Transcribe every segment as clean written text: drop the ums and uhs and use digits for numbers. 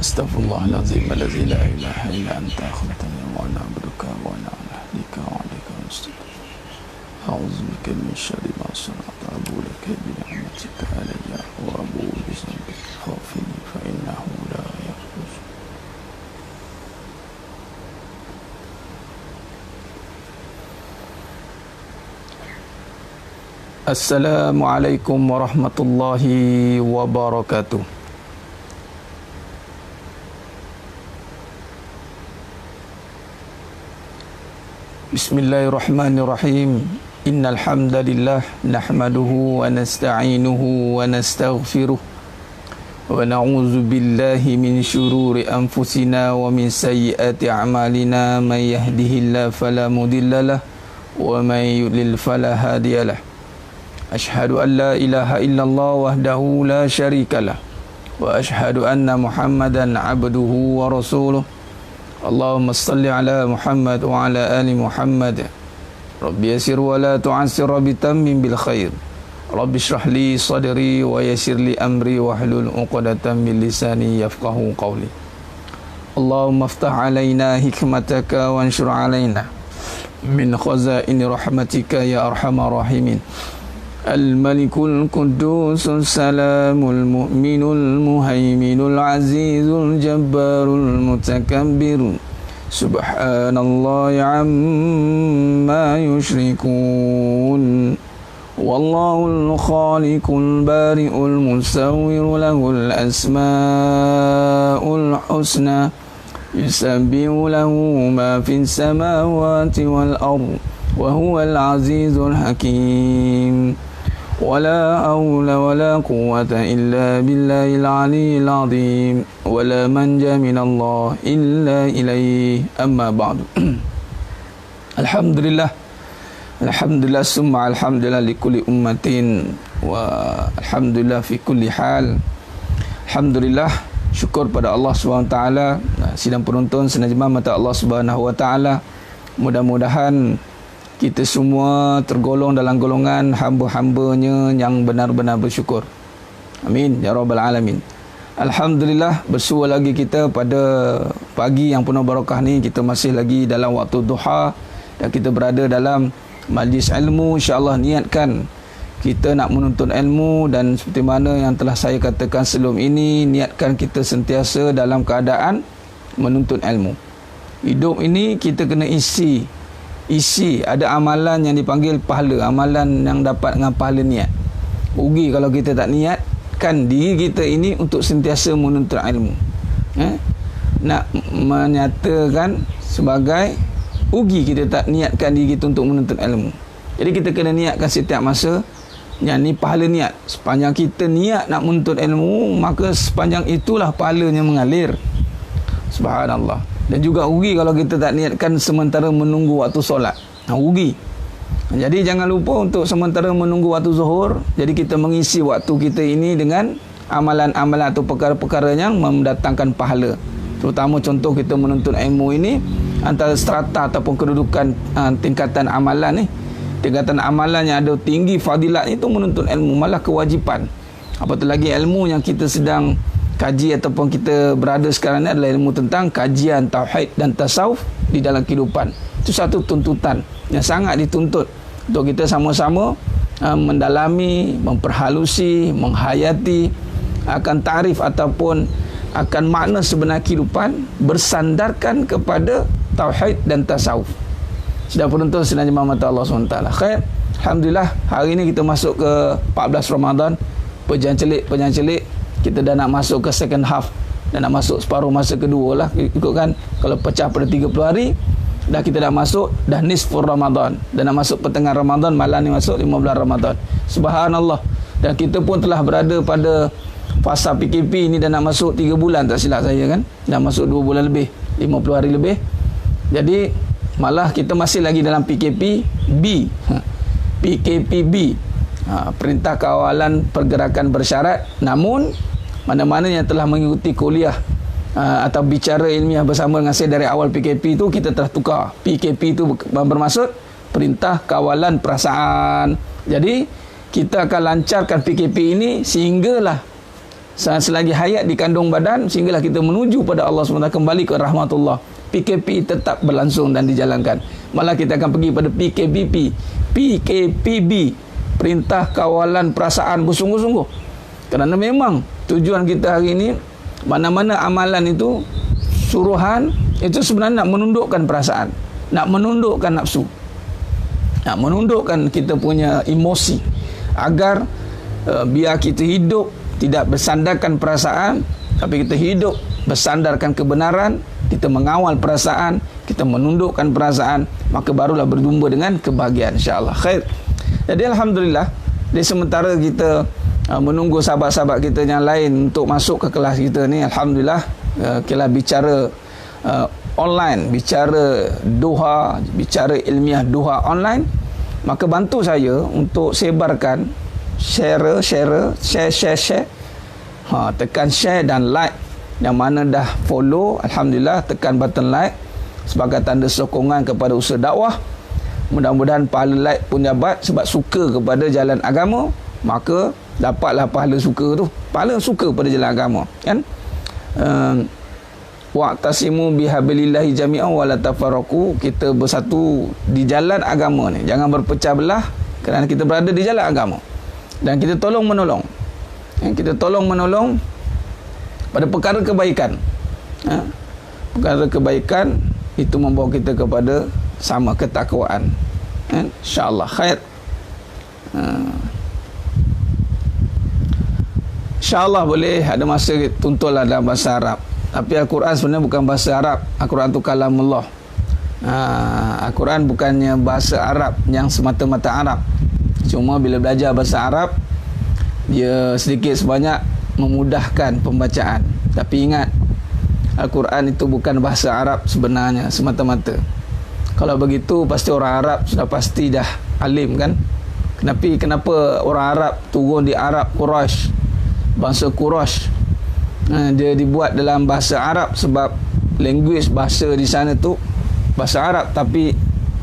Astaghfirullahaladzim alladzi la ilaha illa anta khalaqtani wa ana abduka wa ana ala ahdika wa alayka mustaqim. A'udzu bika min syarri ma sana'tu abu laka bi ni'matika alayya wa abu bi dhanbi faghfirli fa innahu la yaghfiru. Assalamualaikum warahmatullahi wabarakatuh. Bismillahirrahmanirrahim. Innal hamdalillah nahmaduhu wa nasta'inuhu wa nastaghfiruh wa na'udzu billahi min shururi anfusina wa min sayyiati a'malina. May yahdihillahu fala mudhillalah wa may yudlil fala hadiyalah. Ashhadu an la ilaha illallah wahdahu la syarikalah wa ashhadu anna Muhammadan abduhu wa rasuluh. Allahumma salli ala Muhammad wa ala ali Muhammad. Rabbi yasir wa la tu'assir, Rabbi tammim bil khair. Rabbi shrah li sadri wa yassir li amri wa hlul 'uqdatam min lisani yafqahu qawli. Allahumma aftah alaina hikmataka wa anshur alaina min khazaini rahmatika ya arhamar rahimin. Al-Malikul Quddus Salamul Mu'minul Muhaiminul Azizul Jabbarul Mutakabbirun. Subhanallahi amma yushrikun. Wallahul khaliqul bari'ul musawwiru lahul asma'ul husna. Yusabbihu lahu ma fis samawati wal ardh wa huwal azizul hakim. ولا حول ولا قوة إلا بالله العلي العظيم ولا منجا من الله إلا إليه أما بعد. Alhamdulillah, alhamdulillah summa alhamdulillah likulli ummatin wa alhamdulillah fi kulli hal. Alhamdulillah, syukur pada Allah SWT. Sidang penonton senajma mata Allah SWT, mudah-mudahan kita semua tergolong dalam golongan hamba-hambanya yang benar-benar bersyukur. Amin ya rabbal alamin. Alhamdulillah, bersua lagi kita pada pagi yang penuh barakah ni. Kita masih lagi dalam waktu duha dan kita berada dalam majlis ilmu. InsyaAllah niatkan kita nak menuntut ilmu, dan seperti mana yang telah saya katakan sebelum ini, niatkan kita sentiasa dalam keadaan menuntut ilmu. Hidup ini kita kena isi ada amalan yang dipanggil pahala, amalan yang dapat dengan pahala niat. Rugi kalau kita tak niatkan diri kita ini untuk sentiasa menuntut ilmu. Nak menyatakan sebagai rugi kita tak niatkan diri kita untuk menuntut ilmu. Jadi kita kena niatkan setiap masa yang ni pahala niat. Sepanjang kita niat nak menuntut ilmu, maka sepanjang itulah pahalanya mengalir. Subhanallah. Dan juga rugi kalau kita tak niatkan sementara menunggu waktu solat. Rugi. Jadi jangan lupa untuk sementara menunggu waktu zuhur, jadi kita mengisi waktu kita ini dengan amalan-amalan atau perkara-perkara yang mendatangkan pahala. Terutama contoh kita menuntut ilmu ini, antara strata ataupun kedudukan tingkatan amalan ni. Tingkatan amalan yang ada tinggi fadilat itu menuntut ilmu, malah kewajipan. Apatah lagi ilmu yang kita sedang kaji ataupun kita berada sekarang ni adalah ilmu tentang kajian tauhid dan tasawuf di dalam kehidupan. Itu satu tuntutan yang sangat dituntut untuk kita sama-sama mendalami, memperhalusi, menghayati akan tarif ataupun akan makna sebenar kehidupan bersandarkan kepada tauhid dan tasawuf. Sudah penonton senang jemaah mata Allah SWT. Khair, alhamdulillah hari ini kita masuk ke 14 Ramadan. Pejangan celik kita dah nak masuk ke second half, dah nak masuk separuh masa kedua lah ikutkan. Kalau pecah pada 30 hari, kita dah masuk dah nisfur Ramadan, dah nak masuk pertengahan Ramadan. Malam ni masuk 15 Ramadan. Subhanallah. Dan kita pun telah berada pada fasa PKP ni, dah nak masuk 3 bulan tak silap saya kan, dah masuk 2 bulan lebih, 50 hari lebih. Jadi malah kita masih lagi dalam PKP B. PKP B, Perintah Kawalan Pergerakan Bersyarat. Namun mana-mana yang telah mengikuti kuliah atau bicara ilmiah bersama dengan saya dari awal PKP itu, kita telah tukar. PKP itu bermaksud Perintah Kawalan Perasaan. Jadi kita akan lancarkan PKP ini sehinggalah selagi hayat di kandung badan, sehinggalah kita menuju pada Allah SWT, kembali ke rahmatullah. PKP tetap berlangsung dan dijalankan. Malah kita akan pergi pada PKPB, Perintah Kawalan Perasaan bersungguh-sungguh. Kerana memang tujuan kita hari ini, mana-mana amalan itu, suruhan, itu sebenarnya nak menundukkan perasaan, nak menundukkan nafsu, nak menundukkan kita punya emosi, agar biar kita hidup tidak bersandarkan perasaan, tapi kita hidup bersandarkan kebenaran. Kita mengawal perasaan, kita menundukkan perasaan, maka barulah berjumpa dengan kebahagiaan, insya-Allah. Khair. Jadi alhamdulillah, di sementara kita menunggu sahabat-sahabat kita yang lain untuk masuk ke kelas kita ni, alhamdulillah kita bicara online, bicara duha, bicara ilmiah duha online, maka bantu saya untuk sebarkan, share, tekan share dan like. Yang mana dah follow, alhamdulillah, tekan button like sebagai tanda sokongan kepada usaha dakwah. Mudah-mudahan pahala like pun dapat, sebab suka kepada jalan agama, maka dapatlah pahala suka tu, pahala suka pada jalan agama, kan? Wa'tasimu bihablillahi jami'an wa la tafarraqu. Kita bersatu di jalan agama ni, jangan berpecah belah, kerana kita berada di jalan agama. Dan kita tolong menolong, kita tolong menolong pada perkara kebaikan. Perkara kebaikan itu membawa kita kepada sama ketakwaan. InsyaAllah khair. InsyaAllah boleh ada masa tuntulah dalam bahasa Arab. Tapi Al-Quran sebenarnya bukan bahasa Arab. Al-Quran itu kalamullah. Al-Quran bukannya bahasa Arab yang semata-mata Arab. Cuma bila belajar bahasa Arab, dia sedikit sebanyak memudahkan pembacaan. Tapi ingat, Al-Quran itu bukan bahasa Arab sebenarnya semata-mata. Kalau begitu pasti orang Arab sudah pasti dah alim, kan? Kenapa orang Arab turun di Arab Quraisy, bangsa Quraisy, dia dibuat dalam bahasa Arab? Sebab language bahasa di sana tu bahasa Arab, tapi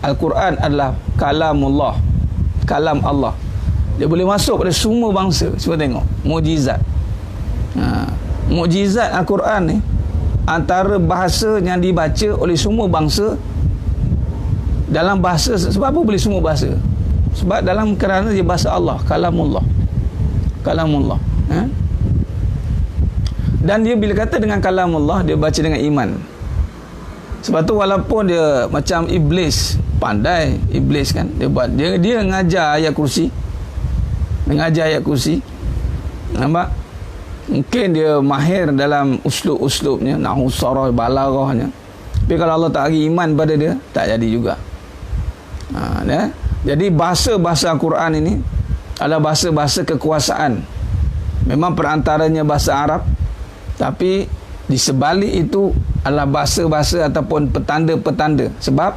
Al-Quran adalah kalamullah, kalam Allah. Dia boleh masuk pada semua bangsa. Cuba tengok mukjizat. Mukjizat Al-Quran ni antara bahasa yang dibaca oleh semua bangsa, dalam bahasa. Sebab apa boleh semua bahasa? Sebab dalam kerana dia bahasa Allah, kalamullah, kalamullah. Dan dia bila kata dengan kalamullah, dia baca dengan iman. Sebab tu walaupun dia macam iblis, pandai iblis, kan, dia buat, dia ngajar ayat kursi, mengajar ayat kursi, nampak? Mungkin dia mahir dalam uslub-uslubnya, nahwu sarah, balaghahnya. Tapi kalau Allah tak bagi iman pada dia, tak jadi juga. Jadi bahasa-bahasa Al-Quran ini adalah bahasa-bahasa kekuasaan. Memang perantaranya bahasa Arab, tapi di sebalik itu adalah bahasa-bahasa ataupun petanda-petanda. Sebab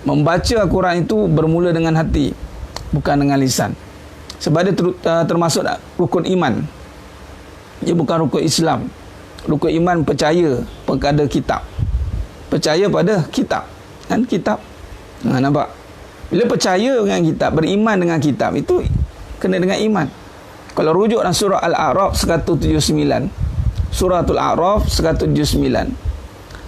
membaca Al-Quran itu bermula dengan hati, bukan dengan lisan. Sebab dia termasuk rukun iman. Dia bukan rukun Islam. Rukun iman percaya pada kitab, percaya pada kitab, kan, kitab. Nampak? Bila percaya dengan kitab, beriman dengan kitab, itu kena dengan iman. Kalau rujuk dalam surah Al-A'raf 179, Suratul A'raf 179,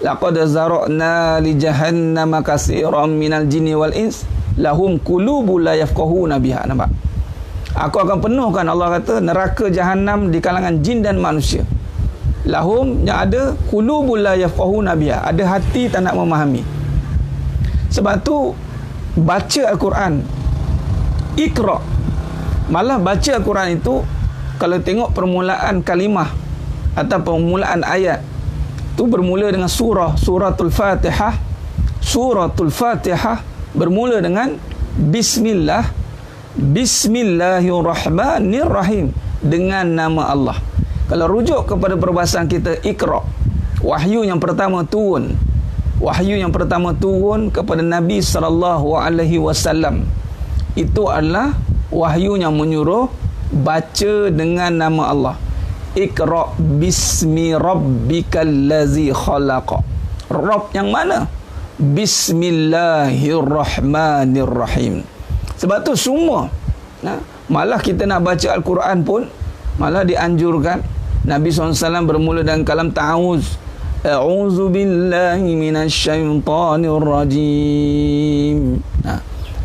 laqad zara'na li jahannama katsiran minal jinni wal ins lahum qulubun la yafqahuna biha. Nampak? Aku akan penuhkan, Allah kata, neraka Jahannam di kalangan jin dan manusia. Lahum, yang ada, qulubul la yafqahuna biha, ada hati tak nak memahami. Sebab tu baca Al-Quran, Iqra, malah baca Al-Quran itu, kalau tengok permulaan kalimah atau permulaan ayat tu bermula dengan suratul Fatihah. Suratul Fatihah bermula dengan Bismillahirrahmanirrahim, dengan nama Allah. Kalau rujuk kepada perbahasan kita, Iqra, wahyu yang pertama turun kepada Nabi SAW, itu adalah wahyu yang menyuruh baca dengan nama Allah. Iqra bismi rabbikal ladzi khalaqa. Rabb yang mana? Bismillahirrahmanirrahim. Sebab tu semua, malah kita nak baca Al-Quran pun malah dianjurkan Nabi SAW bermula dengan kalam ta'awuz. A'udzu billahi minasyaitonir rajim.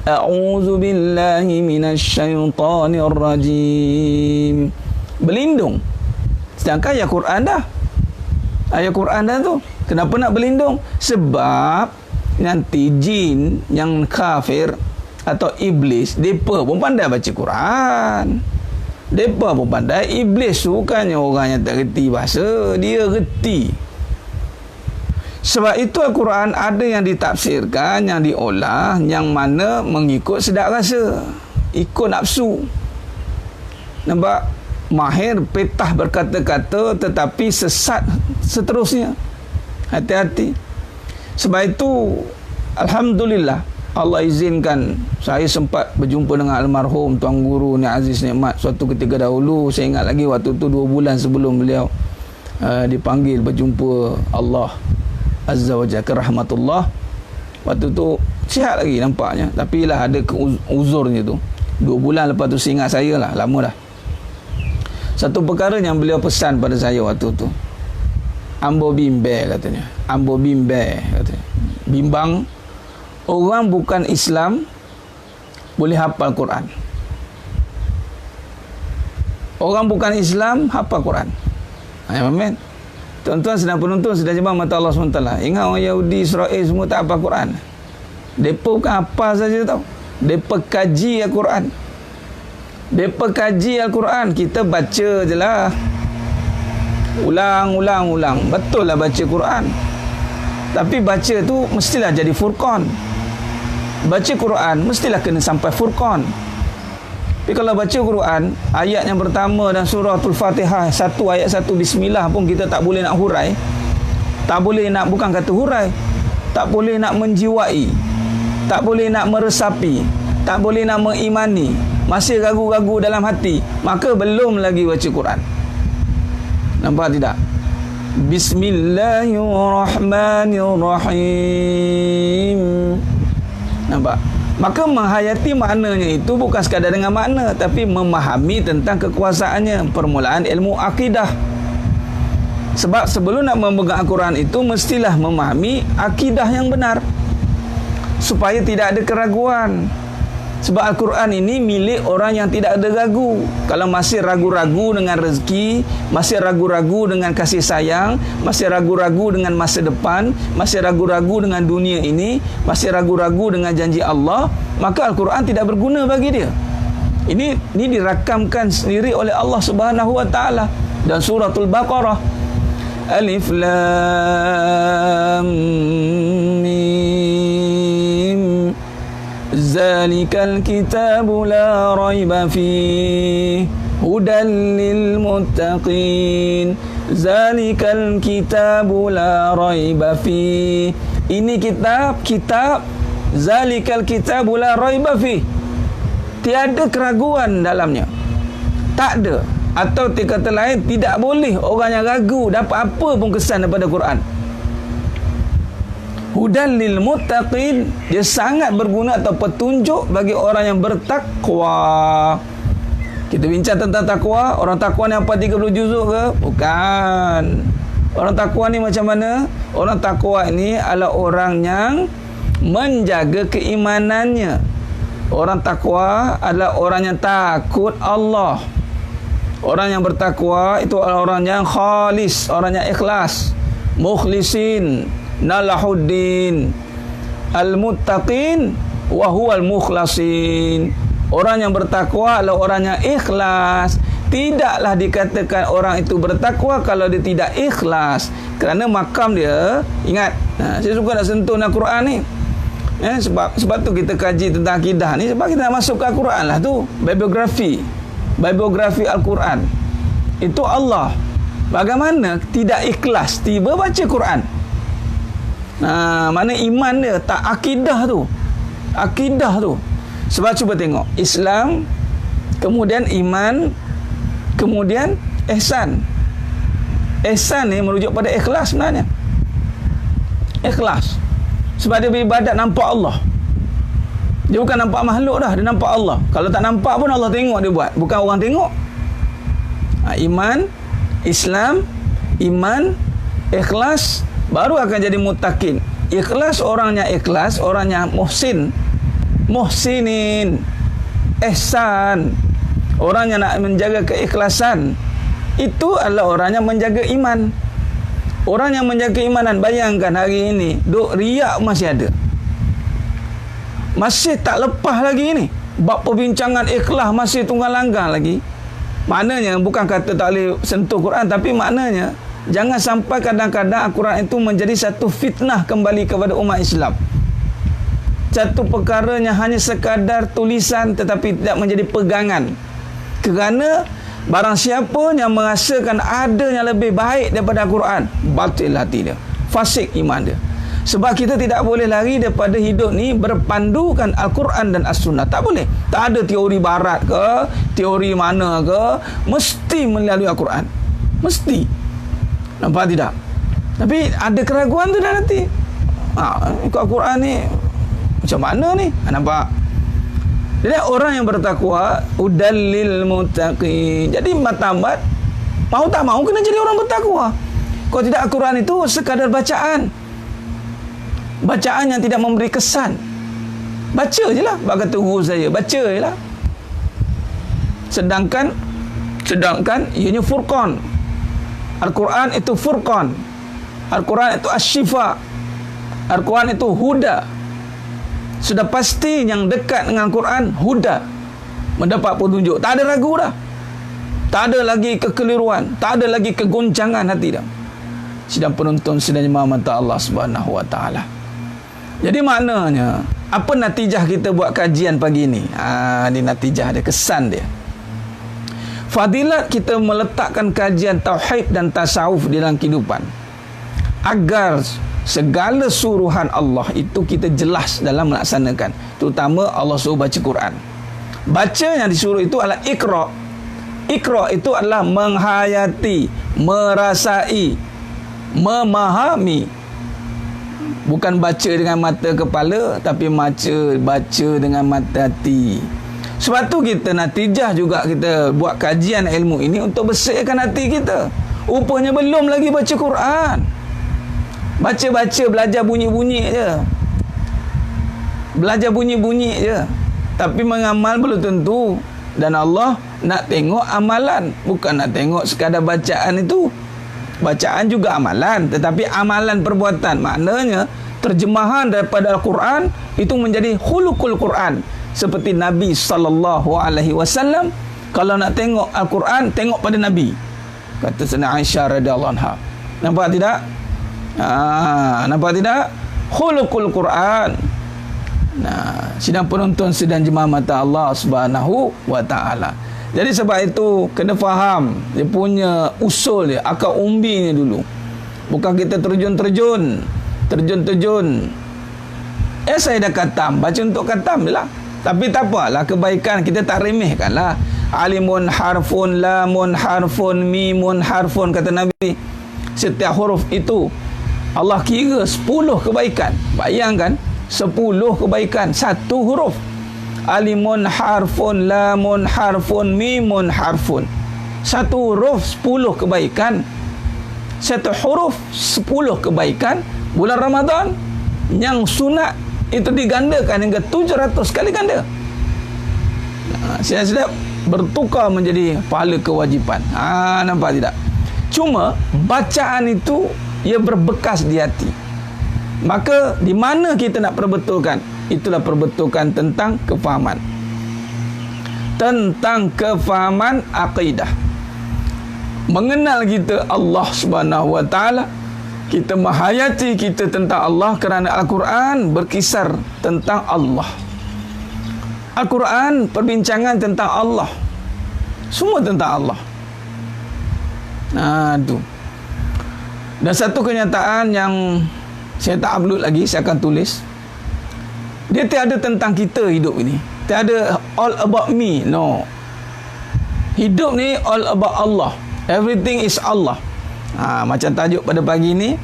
A'udzu billahi minasyaitonir rajim. Berlindung. Sedangkan ayat Quran dah. Ayat Quran dah tu. Kenapa nak berlindung? Sebab nanti jin yang kafir atau iblis, mereka pun pandai baca Quran. Mereka pun pandai. Iblis tu bukannya orang yang tak reti bahasa, dia reti. Sebab itu Al-Quran ada yang ditafsirkan, yang diolah, yang mana mengikut sedap rasa, ikut nafsu. Nampak? Mahir petah berkata-kata tetapi sesat seterusnya. Hati-hati. Sebab itu alhamdulillah Allah izinkan saya sempat berjumpa dengan almarhum Tuan Guru Ni Aziz Nikmat suatu ketika dahulu. Saya ingat lagi waktu tu 2 bulan sebelum beliau dipanggil berjumpa Allah Azza wa Jalla ke rahmatullah. Waktu tu sihat lagi nampaknya, tapi lah ada uzurnya tu. 2 bulan lepas tu saya ingat saya lah, lama dah. Satu perkara yang beliau pesan pada saya waktu tu, ambo bimbe katanya. Ambo bimbe katanya. Bimbang orang bukan Islam boleh hafal Quran. Orang bukan Islam hafal Quran. Amin. Tuan-tuan sedang penonton sedang jemaah mata Allah SWT. Ingat orang Yahudi, Israel semua tak hafal Quran. Mereka bukan hafal saja tau. Mereka kaji Al-Quran. Mereka kaji Al-Quran. Kita baca je lah. Ulang. Betul lah baca Quran. Tapi baca tu mestilah jadi furqan. Baca Quran mestilah kena sampai furqan. Tapi kalau baca Quran, ayat yang pertama dan suratul Fatihah, ayat 1 bismillah pun kita tak boleh nak hurai. Tak boleh nak, bukan kata hurai, tak boleh nak menjiwai, tak boleh nak meresapi, tak boleh nak mengimani, masih ragu-ragu dalam hati, maka belum lagi baca Quran. Nampak tidak? Bismillahirrahmanirrahim. Nampak? Maka menghayati maknanya itu bukan sekadar dengan makna, tapi memahami tentang kekuasaannya, permulaan ilmu akidah. Sebab sebelum nak memegang Al-Quran itu mestilah memahami akidah yang benar, supaya tidak ada keraguan. Sebab Al-Quran ini milik orang yang tidak ada ragu. Kalau masih ragu-ragu dengan rezeki, masih ragu-ragu dengan kasih sayang, masih ragu-ragu dengan masa depan, masih ragu-ragu dengan dunia ini, masih ragu-ragu dengan janji Allah, maka Al-Quran tidak berguna bagi dia. Ini dirakamkan sendiri oleh Allah Subhanahu Wa Taala dan suratul Baqarah. Alif Lam Mim. Zalikal kitabu la raiba fihi hudan lil muttaqin. Zalikal kitabu la raiba fihi. Ini kitab zalikal kitabu la raiba fihi. Tiada keraguan dalamnya. Tak ada. Atau kata lain, tidak boleh orang yang ragu dapat apa pun kesan daripada Quran. Hudan lil muttaqin, dia sangat berguna atau petunjuk bagi orang yang bertakwa. Kita bincang tentang takwa. Orang takwa ni apa 30 juzuk ke? Bukan. Orang takwa ni macam mana? Orang takwa ni adalah orang yang menjaga keimanannya. Orang takwa adalah orang yang takut Allah. Orang yang bertakwa itu adalah orang yang khalis, orang yang ikhlas, mukhlisin, nalahuddin, al-muttaqin wa huwal mukhlasin. Orang yang bertakwa adalah orang yang ikhlas. Tidaklah dikatakan orang itu bertakwa kalau dia tidak ikhlas, kerana makam dia, ingat, saya suka nak sentuh Al-Quran ni. Sebab tu kita kaji tentang akidah ni, sebab kita nak masuk ke Al-Quran lah tu. Biografi Al-Quran itu Allah bagaimana tidak ikhlas tiba baca Quran. Mana iman dia tak akidah tu. Sebab cuba tengok, Islam, kemudian iman, kemudian ihsan. Ihsan ni merujuk pada ikhlas sebenarnya. Ikhlas. Sebab dia beribadat nampak Allah. Dia bukan nampak makhluk dah, dia nampak Allah. Kalau tak nampak pun Allah tengok dia buat, bukan orang tengok. Iman, Islam, iman, ikhlas, baru akan jadi muttaqin. Ikhlas, orangnya muhsin, muhsinin, ihsan, orang yang nak menjaga keikhlasan, itu adalah orang yang menjaga iman. Orang yang menjaga keimanan, bayangkan hari ini duk riak masih ada, masih tak lepas lagi ini. Bab perbincangan ikhlas masih tunggang langgang lagi. Maknanya bukan kata tak boleh sentuh Quran, tapi maknanya jangan sampai kadang-kadang Al-Quran itu menjadi satu fitnah kembali kepada umat Islam. Satu perkara yang hanya sekadar tulisan tetapi tidak menjadi pegangan. Kerana barang siapa yang merasakan ada yang lebih baik daripada Al-Quran, batil hati dia, fasik iman dia. Sebab kita tidak boleh lari daripada hidup ni berpandukan Al-Quran dan As-Sunnah. Tak boleh. Tak ada teori barat ke, teori mana ke, mesti melalui Al-Quran. Mesti. Nampak tidak? Tapi ada keraguan tu dalam hati. Ikut Al-Quran ni macam mana ni? Nampak? Jadi orang yang bertakwa, udallil muttaqin. Jadi matamat, mau tak mau kena jadi orang bertakwa. Kalau tidak, Al-Quran itu sekadar bacaan. Bacaan yang tidak memberi kesan. Baca je lah, bak kata guru saya, baca je lah. Sedangkan ianya furqan. Al-Quran itu furqan. Al-Quran itu asy-syifa. Al-Quran itu huda. Sudah pasti yang dekat dengan Al-Quran huda, mendapat petunjuk. Tak ada ragu dah. Tak ada lagi kekeliruan, tak ada lagi kegoncangan hati dah. Sidang penonton, sidang jemaah mata Allah Subhanahu wa taala. Jadi maknanya, apa natijah kita buat kajian pagi ini? Ini natijah dia, kesan dia. Fadilat kita meletakkan kajian tauhid dan tasawuf di dalam kehidupan, agar segala suruhan Allah itu kita jelas dalam melaksanakan. Terutama Allah suruh baca Quran. Baca yang disuruh itu adalah Iqra. Iqra itu adalah menghayati, merasai, memahami. Bukan baca dengan mata kepala, tapi baca dengan mata hati. Sebab tu kita natijah juga kita buat kajian ilmu ini untuk bersihkan hati kita. Rupanya belum lagi baca Quran. Baca-baca, belajar bunyi-bunyi je. Belajar bunyi-bunyi je. Tapi mengamal belum tentu. Dan Allah nak tengok amalan, bukan nak tengok sekadar bacaan itu. Bacaan juga amalan, tetapi amalan perbuatan. Maknanya terjemahan daripada Al-Quran itu menjadi khuluqul Quran. Seperti Nabi SAW, kalau nak tengok Al-Quran, tengok pada Nabi. Kata Sayyidina Aisyah radhiyallahu anha. Nampak tidak? Nampak tidak? Khuluqul Quran. Sidang penonton, sidang jemaah mata Allah Subhanahu wa taala. Jadi sebab itu kena faham dia punya usul dia, akar umbinya dulu. Bukan kita terjun-terjun. Saya dah khatam, baca untuk khatam je lah. Tapi tak apalah, kebaikan kita tak remehkan lah. Alimun harfun, lamun harfun, mimun harfun, kata Nabi. Setiap huruf itu Allah kira 10 kebaikan. Bayangkan, 10 kebaikan, satu huruf. Alimun harfun, lamun harfun, mimun harfun. Satu huruf 10 kebaikan. Satu huruf 10 kebaikan. Bulan Ramadan yang sunat itu digandakan hingga 700 kali ganda. Sedap bertukar menjadi pahala kewajipan. Nampak tidak? Cuma bacaan itu ia berbekas di hati. Maka di mana kita nak perbetulkan? Itulah perbetulkan tentang kefahaman. Tentang kefahaman akidah. Mengenal kita Allah Subhanahu wa taala. Kita menghayati kita tentang Allah kerana Al-Quran berkisar tentang Allah. Al-Quran perbincangan tentang Allah. Semua tentang Allah. Itu. Dan satu kenyataan yang saya tak upload lagi, saya akan tulis. Dia tiada tentang kita hidup ini. Tiada all about me. No. Hidup ni all about Allah. Everything is Allah. Macam tajuk pada pagi ni,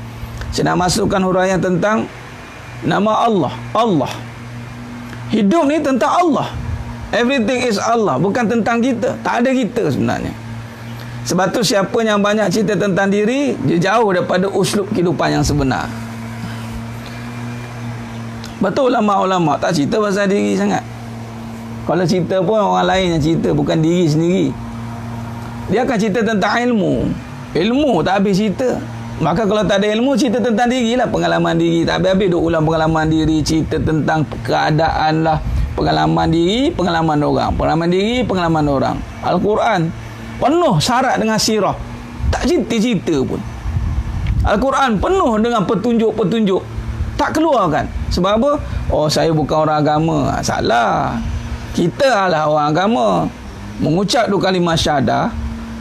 saya nak masukkan huraian tentang nama Allah. Allah. Hidup ni tentang Allah. Everything is Allah. Bukan tentang kita. Tak ada kita sebenarnya. Sebab tu siapa yang banyak cerita tentang diri, dia jauh daripada uslub kehidupan yang sebenar. Betul ulama-ulama tak cerita pasal diri sangat. Kalau cerita pun orang lain yang cerita, bukan diri sendiri. Dia akan cerita tentang ilmu. Ilmu tak habis cerita. Maka kalau tak ada ilmu, cerita tentang diri lah, pengalaman diri. Tak habis-habis duk ulang pengalaman diri, cerita tentang keadaan lah, pengalaman diri, pengalaman orang. Pengalaman diri, pengalaman orang. Al-Quran penuh syarat dengan sirah. Tak cerita-cerita pun. Al-Quran penuh dengan petunjuk-petunjuk. Tak keluarkan. Sebab apa? Oh, saya bukan orang agama. Salah. Kita adalah orang agama. Mengucap dua kalimah syahadah,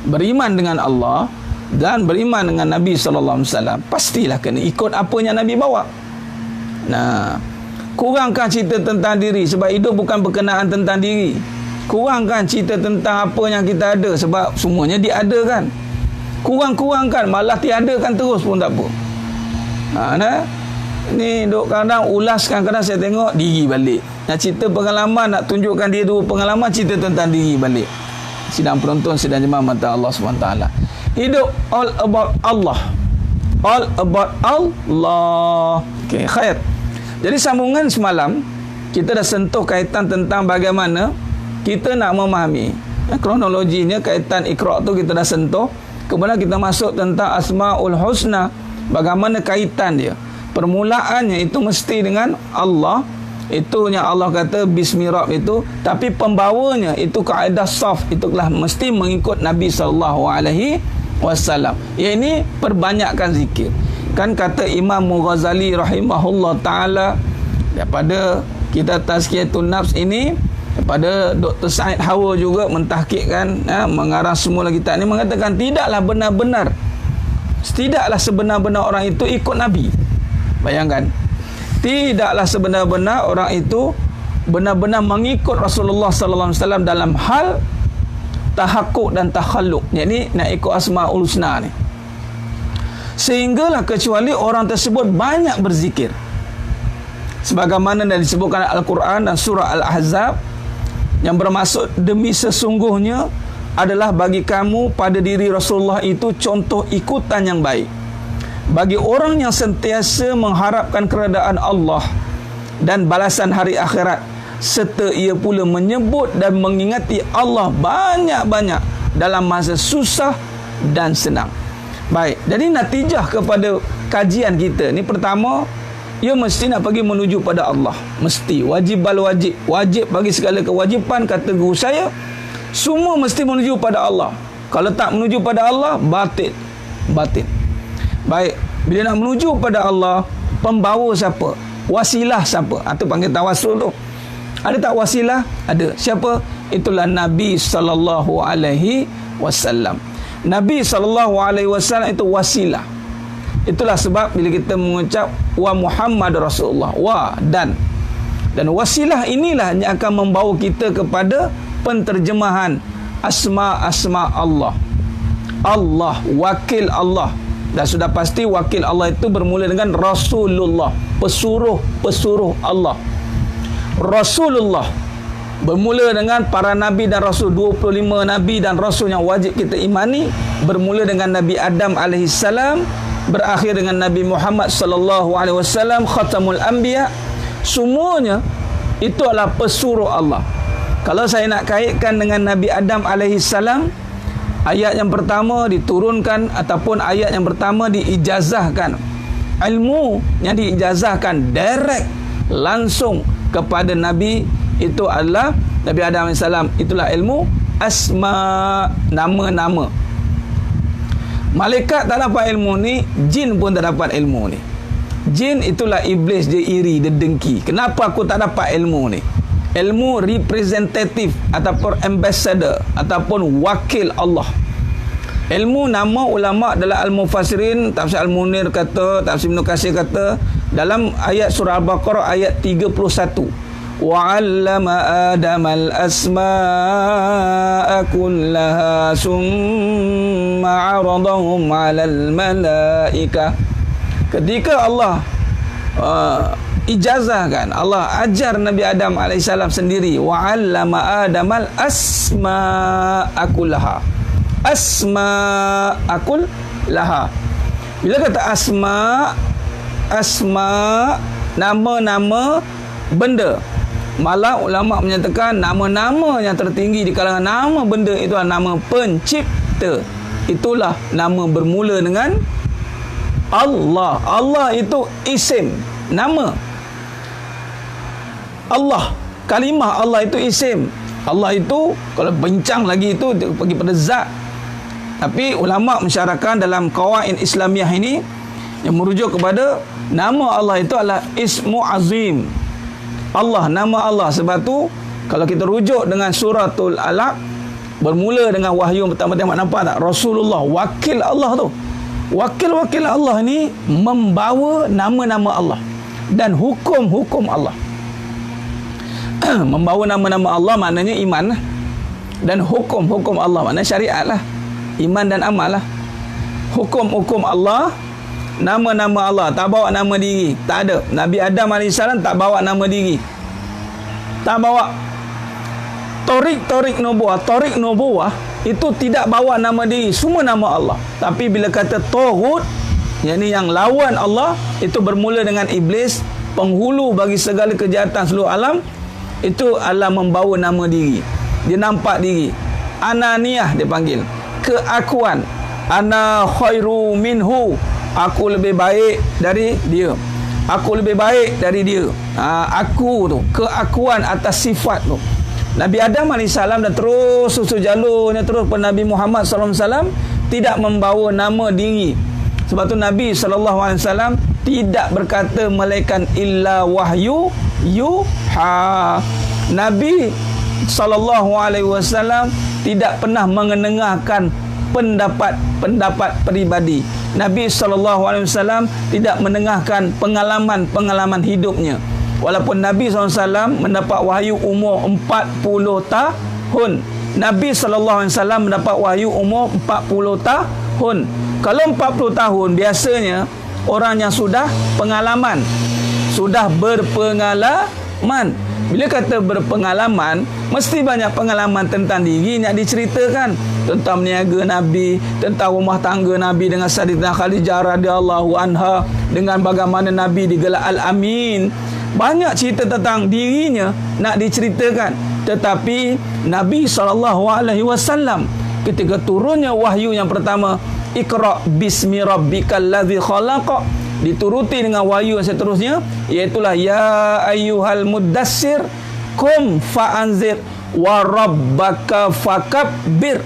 beriman dengan Allah dan beriman dengan Nabi SAW, pastilah kena ikut apa yang Nabi bawa. Nah, kurangkan cerita tentang diri, sebab hidup bukan berkenaan tentang diri. Kurangkan cerita tentang apa yang kita ada, sebab semuanya diadakan. Kurang-kurangkan, malah tiadakan terus pun tak apa. Ni duk kadang ulaskan, kadang saya tengok diri balik. Nak cerita pengalaman, nak tunjukkan dia dua pengalaman, cerita tentang diri balik. Sidang penonton, sidang jemaah mata Allah SWT. Hidup all about Allah. All about Allah. Okey, khair. Jadi sambungan semalam, kita dah sentuh kaitan tentang bagaimana kita nak memahami kronologinya, kaitan Iqra' tu kita dah sentuh. Kemudian kita masuk tentang Asmaul Husna, bagaimana kaitan dia. Permulaannya itu mesti dengan Allah. Itu yang Allah kata Bismi Rabb itu. Tapi pembawanya itu kaedah saf, itu telah mesti mengikut Nabi SAW. Yang ini perbanyakkan zikir. Kan kata Imam Ghazali rahimahullah ta'ala, daripada kita Tazkiyatun Nafs ini, daripada Dr. Said Hawa juga mentahqiqkan, mengarang semula kitab ini, mengatakan tidaklah sebenar-benar orang itu ikut Nabi. Bayangkan, tidaklah sebenar-benar orang itu benar-benar mengikut Rasulullah sallallahu alaihi wasallam dalam hal tahakkuk dan takhalluk. Jadi nak ikut Asmaul Husna ni. Sehinggalah kecuali orang tersebut banyak berzikir. Sebagaimana yang disebutkan Al-Quran dan surah Al-Ahzab, yang bermaksud demi sesungguhnya adalah bagi kamu pada diri Rasulullah itu contoh ikutan yang baik. Bagi orang yang sentiasa mengharapkan keredaan Allah dan balasan hari akhirat, serta ia pula menyebut dan mengingati Allah banyak-banyak dalam masa susah dan senang. Baik, jadi natijah kepada kajian kita ni, pertama, ia mesti nak pergi menuju pada Allah. Mesti, wajib bagi segala kewajipan, kata guru saya, semua mesti menuju pada Allah. Kalau tak menuju pada Allah, batil. Baik, bila nak menuju pada Allah, pembawa siapa? Wasilah siapa? Itu panggil tawasul tu. Ada tak wasilah? Ada. Siapa? Itulah Nabi SAW. Nabi SAW itu wasilah. Itulah sebab bila kita mengucap wa Muhammad Rasulullah, dan wasilah inilah yang akan membawa kita kepada penterjemahan asma-asma Allah. Allah, wakil Allah. Dan sudah pasti wakil Allah itu bermula dengan Rasulullah, pesuruh Allah. Rasulullah bermula dengan para nabi dan rasul, 25 nabi dan rasul yang wajib kita imani, bermula dengan Nabi Adam alaihissalam, berakhir dengan Nabi Muhammad sallallahu alaihi wasallam, khatamul anbiya. Semuanya itu adalah pesuruh Allah. Kalau saya nak kaitkan dengan Nabi Adam alaihissalam, ayat yang pertama diturunkan ataupun ayat yang pertama diijazahkan. Ilmu yang diijazahkan direct langsung kepada Nabi itu adalah Nabi Adam AS. Itulah ilmu asma, nama-nama. Malaikat tak dapat ilmu ni, jin pun tak dapat ilmu ni. Jin itulah iblis, dia iri, dia dengki. Kenapa aku tak dapat ilmu ni? Ilmu representatif ataupun ambassador ataupun wakil Allah. Ilmu, nama ulama dalam Al-Mufassirin, Tafsir Al-Munir kata, Tafsir Ibn Katsir kata, dalam ayat surah Al-Baqarah ayat 31, wa'allama Adam al-asma'a kullaha summa 'aradahum 'alal malaikah. Ketika Allah ijazahkan, Allah ajar Nabi Adam AS sendiri, wa'allama Adam al-asma'a kullaha. asma'akul laha. Bila kata asma nama-nama benda, malah ulama menyatakan nama-nama yang tertinggi di kalangan nama benda itu adalah nama pencipta. Itulah nama bermula dengan Allah. Allah itu isim, nama. Allah, kalimah Allah itu isim. Allah itu kalau bincang lagi itu pergi pada zat. Tapi ulama mensyarahkan dalam qawaid Islamiyah ini yang merujuk kepada nama Allah itu adalah ismu azim. Allah, nama Allah. Sebab tu kalau kita rujuk dengan suratul Alaq, bermula dengan wahyu yang pertama, tengok nampak tak? Rasulullah, wakil Allah tu. Wakil-wakil Allah ni membawa nama-nama Allah dan hukum-hukum Allah. Membawa nama-nama Allah maknanya iman lah. Dan hukum-hukum Allah maknanya syariat lah. Iman dan amal lah. Hukum-hukum Allah, nama-nama Allah. Tak bawa nama diri, tak ada. Nabi Adam AS tak bawa nama diri, tak bawa. Torik nubuwah itu tidak bawa nama diri, semua nama Allah. Tapi bila kata Taghut, yakni yang lawan Allah, itu bermula dengan iblis, penghulu bagi segala kejahatan seluruh alam. Itu adalah membawa nama diri. Dia nampak diri. Ananiyah dia panggil, keakuan. Ana khairu minhu, aku lebih baik dari dia. Aku lebih baik dari dia. Aku tu, keakuan atas sifat tu. Nabi Adam AS dan terus susu jalurnya terus ke Nabi Muhammad SAW tidak membawa nama diri. Sebab tu Nabi SAW tidak berkata melainkan illa wahyu yuha. Nabi SAW tidak pernah mengenengahkan pendapat peribadi. Nabi SAW tidak menengahkan pengalaman hidupnya. Walaupun Nabi SAW mendapat wahyu umur 40 tahun. Nabi SAW mendapat wahyu umur 40 tahun. Kalau 40 tahun, biasanya orang yang sudah pengalaman, sudah berpengalaman. Bila kata berpengalaman, mesti banyak pengalaman tentang diri nak diceritakan. Tentang meniaga Nabi, tentang rumah tangga Nabi dengan Sayyidatina Khadijah radhiyallahu anha, dengan bagaimana Nabi digelar Al-Amin. Banyak cerita tentang dirinya nak diceritakan. Tetapi Nabi SAW ketika turunnya wahyu yang pertama, Iqra bismi rabbikal ladzi khalaq, dituruti dengan wahyu yang seterusnya, iaitulah ya ayyuhal muddassir kum fa'anzir wa rabbaka fakabbir.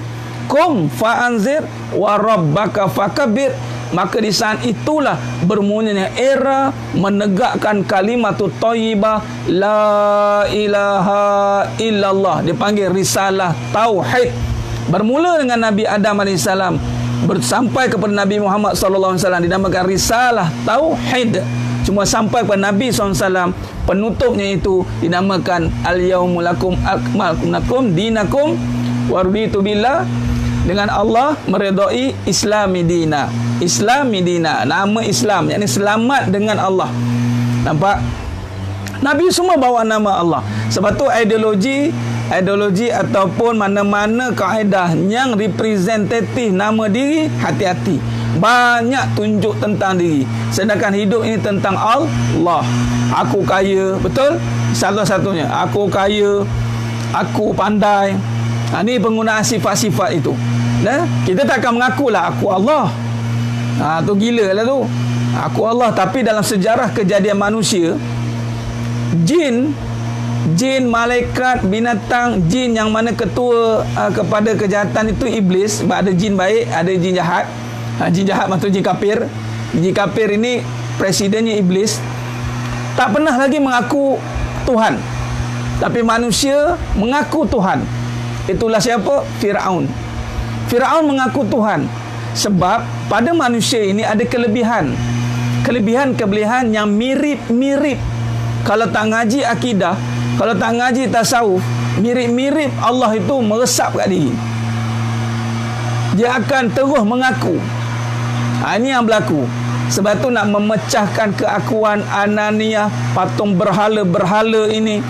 Kum fa'anzir wa rabbaka fakabbir. Maka di saat itulah bermulanya era menegakkan kalimatut thayyibah la ilaha illallah, dipanggil risalah tauhid. Bermula dengan Nabi Adam AS sampai kepada Nabi Muhammad SAW dinamakan risalah tauhid. Cuma sampai kepada Nabi SAW, penutupnya itu dinamakan al-yaumul lakum akmaltu lakum dinakum wa raditu billah, dengan Allah meredai Islami dina. Islami dina, nama Islam, yakni selamat dengan Allah. Nampak? Nabi semua bawa nama Allah. Sebab tu ideologi ataupun mana-mana kaedah yang representatif nama diri, hati-hati. Banyak tunjuk tentang diri. Sedangkan hidup ini tentang Allah. Aku kaya, betul? Salah-satunya, aku kaya, aku pandai. Ini penggunaan sifat-sifat itu. Kita tak akan mengakulah aku Allah. Tu gila lah tu. Aku Allah. Tapi dalam sejarah kejadian manusia, jin, malaikat, binatang, jin yang mana ketua kepada kejahatan itu iblis. Sebab ada jin baik, ada jin jahat. Jin jahat maksudnya jin kafir. Jin kafir ini presidennya iblis. Tak pernah lagi mengaku Tuhan. Tapi manusia mengaku Tuhan. Itulah siapa? Fir'aun. Fir'aun mengaku Tuhan. Sebab pada manusia ini ada kelebihan yang mirip-mirip. Kalau tak ngaji akidah, kalau tak ngaji tasawuf, mirip-mirip Allah itu meresap kat diri. Dia akan terus mengaku. Ini yang berlaku. Sebab tu nak memecahkan keakuan ananiyah, patung berhala-berhala ini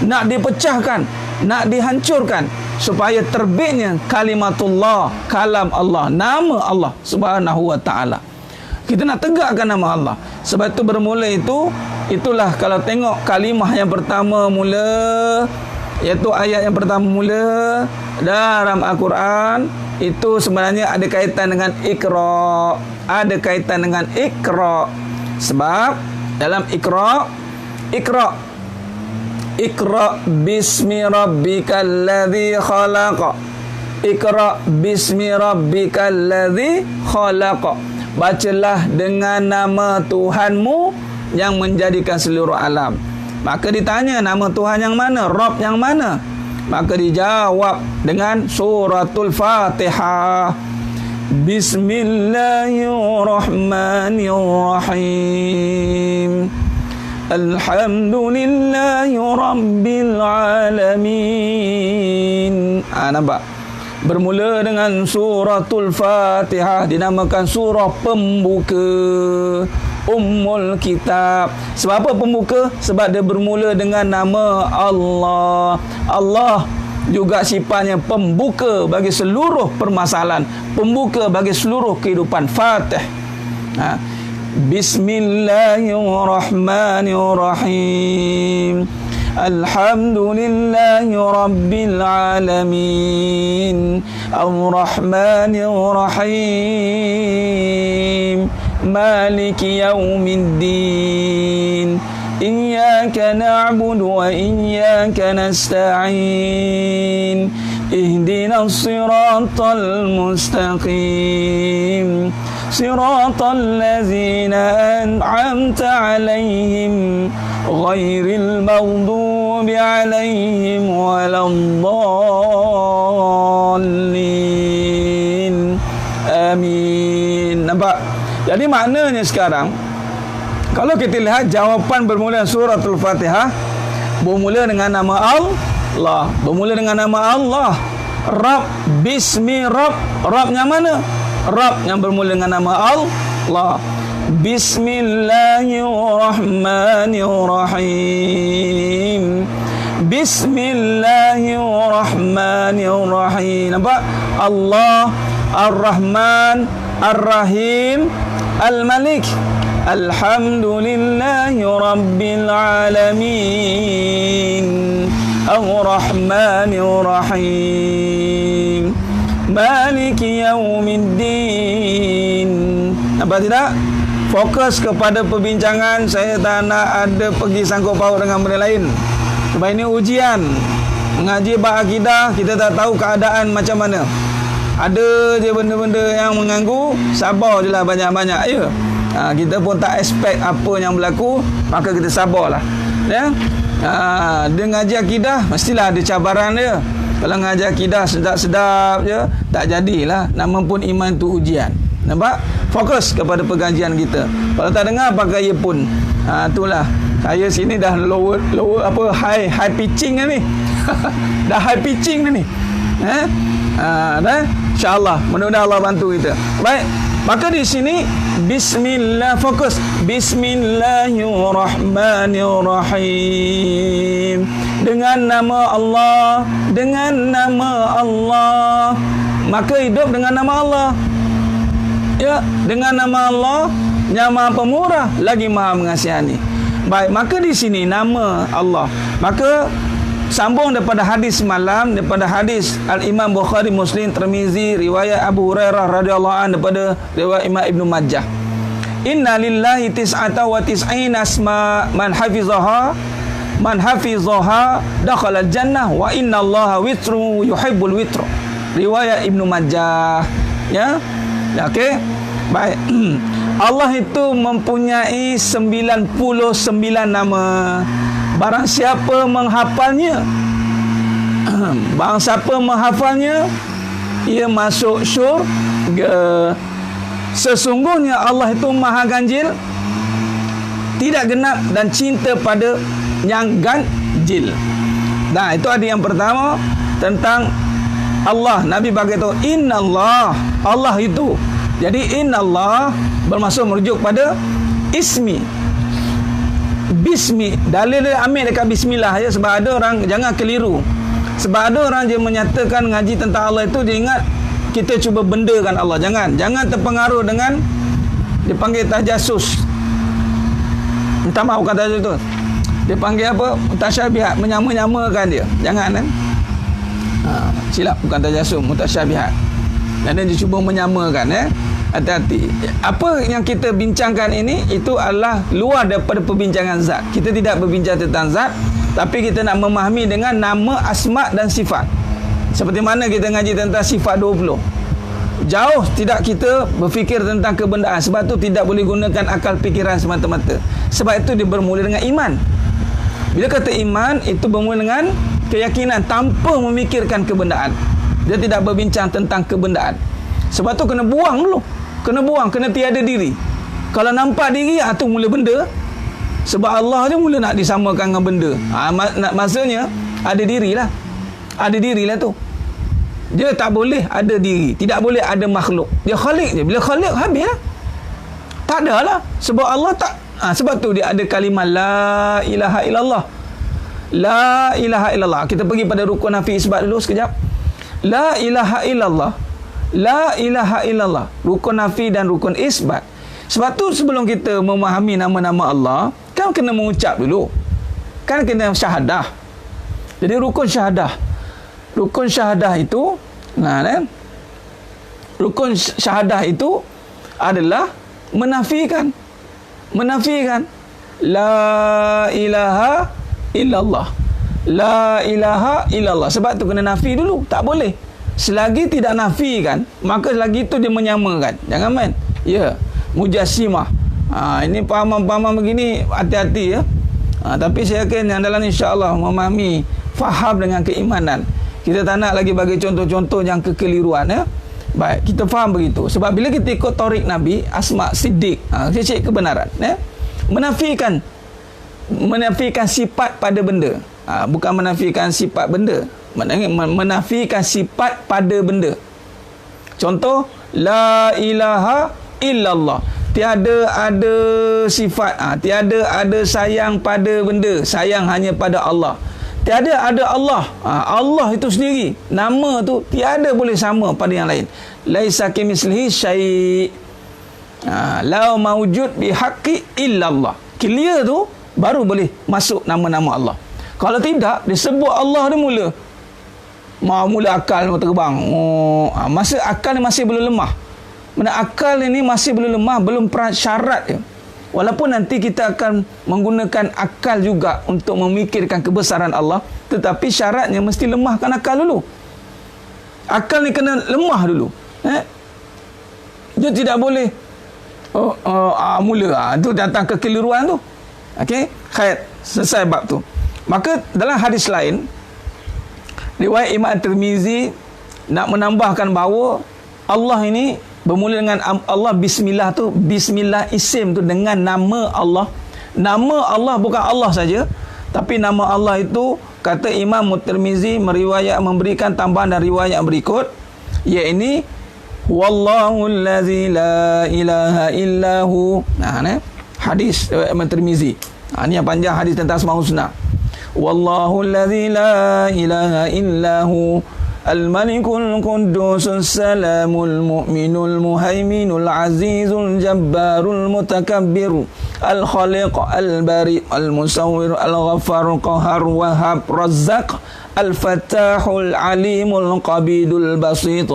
nak dipecahkan. nak dihancurkan supaya terbitnya kalimatullah, kalam Allah, nama Allah Subhanahu wa taala. Kita nak tegakkan nama Allah. Sebab itu bermula itulah kalau tengok kalimah yang pertama mula, iaitu ayat yang pertama mula dalam Al-Quran, itu sebenarnya ada kaitan dengan Iqra. Ada kaitan dengan Iqra. Sebab dalam Iqra bismi rabbikal ladzi khalaq. Iqra bismi rabbikal ladzi khalaq. Bacalah dengan nama Tuhanmu yang menjadikan seluruh alam. Maka ditanya, nama Tuhan yang mana? Rabb yang mana? Maka dijawab dengan suratul Fatihah. Bismillahirrahmanirrahim. Alhamdulillahi Rabbil Alamin. Nampak? Bermula dengan suratul Fatihah, dinamakan surah pembuka, Ummul Kitab. Sebab apa pembuka? Sebab dia bermula dengan nama Allah. Allah juga sifatnya pembuka bagi seluruh permasalahan, pembuka bagi seluruh kehidupan. Fatih. Bismillahirrahmanirrahim. Alhamdulillahi Rabbil Alamin. Ar-Rahmanir-Rahim. Maliki Yaumiddin. Iyyaka na'budu wa iyyaka nasta'in. Ihdinas siratal mustaqim. Siratal ladzina an'amta 'alaihim ghairil maghdubi 'alaihim waladdallin. Amin. Nampak? Jadi maknanya sekarang, kalau kita lihat jawapan bermula suratul Fatihah, bermula dengan nama Allah. Bermula dengan nama Allah. Rabb, bismi Rabb. Rabbnya mana? Rabb yang bermula dengan nama Allah. Bismillahirrahmanirrahim. Bismillahirrahmanirrahim. Nampak? Allah, Ar-Rahman, Ar-Rahim, Al-Malik. Alhamdulillahi Rabbil Alamin. Ar-Rahmanir-Rahim. Maliki Yaumiddin. Nampak tidak? Fokus kepada perbincangan. Saya tak nak ada pergi sangkut paut dengan benda lain. Sebab ini ujian. Mengaji bab akidah, kita tak tahu keadaan macam mana. Ada je benda-benda yang mengganggu, sabar je lah banyak-banyak. Ya. Kita pun tak expect apa yang berlaku, maka kita sabarlah. Ya. Dia ngaji akidah, mestilah ada cabaran dia. Kalau ngaji akidah sedap-sedap je, tak jadilah. Nama pun iman tu ujian. Nampak? Fokus kepada pengajian kita. Kalau tak dengar, pakai earphone. Itulah. Saya sini dah lower high pitching ni. Dah high pitching ni. Dah. InsyaAllah. Mudah-mudahan Allah bantu kita. Baik. Maka di sini bismillah, fokus. Bismillahirrahmanirrahim. Dengan nama Allah, dengan nama Allah. Maka hidup dengan nama Allah. Ya, dengan nama Allah yang Maha Pemurah lagi Maha Mengasihani. Baik, maka di sini nama Allah. Maka sambung daripada hadis semalam, daripada hadis Al-Imam Bukhari, Muslim, Tirmizi, riwayat Abu Hurairah radhiyallahu anhu, daripada riwayat Imam Ibnu Majah. Inna lillahi tis'ata wa tis'ina asma man hafizaha dakhala al-jannah wa inna Allaha witru yuhibbul witr. Riwayat Ibnu Majah. Ya. Okey. Baik. Allah itu mempunyai 99 nama. Barang siapa menghafalnya, ia masuk syurga. Sesungguhnya Allah itu maha ganjil, tidak genap dan cinta pada yang ganjil. Nah, itu ada yang pertama tentang Allah. Nabi beritahu innallah, Allah itu. Jadi innallah bermaksud merujuk pada ismi. Bismi, dalil dia ambil dekat bismillah ya, sebab ada orang jangan keliru. Sebab ada orang je menyatakan ngaji tentang Allah itu dia ingat kita cuba bendakan Allah. Jangan terpengaruh dengan dipanggil tajasus. Minta maaf bukan tajasus tu. Dia panggil apa? Mutasyabihat, menyama-nyamakan dia. Jangan kan? Silap, bukan tajasus, mutasyabihat. Dan dia cuba menyamakan hati-hati. Apa yang kita bincangkan ini itu adalah luar daripada perbincangan zat. Kita tidak berbincang tentang zat, tapi kita nak memahami dengan nama, asma dan sifat. Seperti mana kita ngaji tentang sifat 20. Jauh tidak kita berfikir tentang kebendaan. Sebab tu tidak boleh gunakan akal fikiran semata-mata. Sebab itu dia bermula dengan iman. Bila kata iman, itu bermula dengan keyakinan tanpa memikirkan kebendaan. Dia tidak berbincang tentang kebendaan. Sebab tu kena buang dulu. Kena tiada diri. Kalau nampak diri, tu mula benda. Sebab Allah je mula nak disamakan dengan benda. Maksudnya ada dirilah. Ada dirilah tu. Dia tak boleh ada diri, tidak boleh ada makhluk. Dia khalik je. Bila khalik habislah. Tak ada lah. Sebab Allah tak. Sebab tu dia ada kalimah la ilaha illallah. La ilaha illallah. Kita pergi pada rukun nafi isbat dulu sekejap. La ilaha illallah. La ilaha illallah. Rukun nafi dan rukun isbat. Sebab tu sebelum kita memahami nama-nama Allah, kan kena mengucap dulu. Kan kena syahadah. Jadi rukun syahadah. Rukun syahadah itu, rukun syahadah itu adalah menafikan la ilaha illallah. La ilaha illallah. Sebab tu kena nafi dulu. Tak boleh. Selagi tidak nafikan, maka selagi itu dia menyamakan. Jangan main. Ya, mujassimah. Ini pahaman-pahaman begini hati-hati ya. Tapi saya yakin yang dalam insya-Allah memahami, faham dengan keimanan. Kita tak nak lagi bagi contoh-contoh yang kekeliruan ya. Baik, kita faham begitu. Sebab bila kita ikut tarik Nabi, asma siddiq, cek kebenaran ya. Menafikan sifat pada benda. Bukan menafikan sifat benda. Menafikan sifat pada benda. Contoh, la ilaha illallah. Tiada ada sifat, tiada ada sayang pada benda. Sayang hanya pada Allah. Tiada ada Allah. Allah itu sendiri. Nama tu tiada boleh sama pada yang lain. Laisa kamitslihi syai'. La mawjud bihaqqi illallah. Clear tu baru boleh masuk nama-nama Allah. Kalau tidak, disebut Allah dia mula akal terbang. Masa akal ni masih belum lemah. Mana akal ini masih belum lemah, belum syarat dia. Walaupun nanti kita akan menggunakan akal juga untuk memikirkan kebesaran Allah, tetapi syaratnya mesti lemahkan akal dulu. Akal ni kena lemah dulu. Dia tidak boleh mula. Itu datang kekeliruan tu. Okey, khair, selesai bab tu. Maka dalam hadis lain, riwayat Imam Tirmizi nak menambahkan bahawa Allah ini bermula dengan Allah, bismillah tu, bismillah isim tu dengan nama Allah. Nama Allah bukan Allah saja, tapi nama Allah itu kata Imam Tirmizi memberikan tambahan dan riwayat berikut, iaitu wallahu allazi la ilaha illahu. Hadis riwayat Imam Tirmizi. Ini yang panjang, hadis tentang Asmaul Husna. Wallahu allazi la ilaha illahu الملك القدوس السلام المؤمن المهيمن العزيز الجبار المتكبر الخالق البارئ المصور الغفار القهار وهاب رزاق الفتاح العليم القبيض البسيط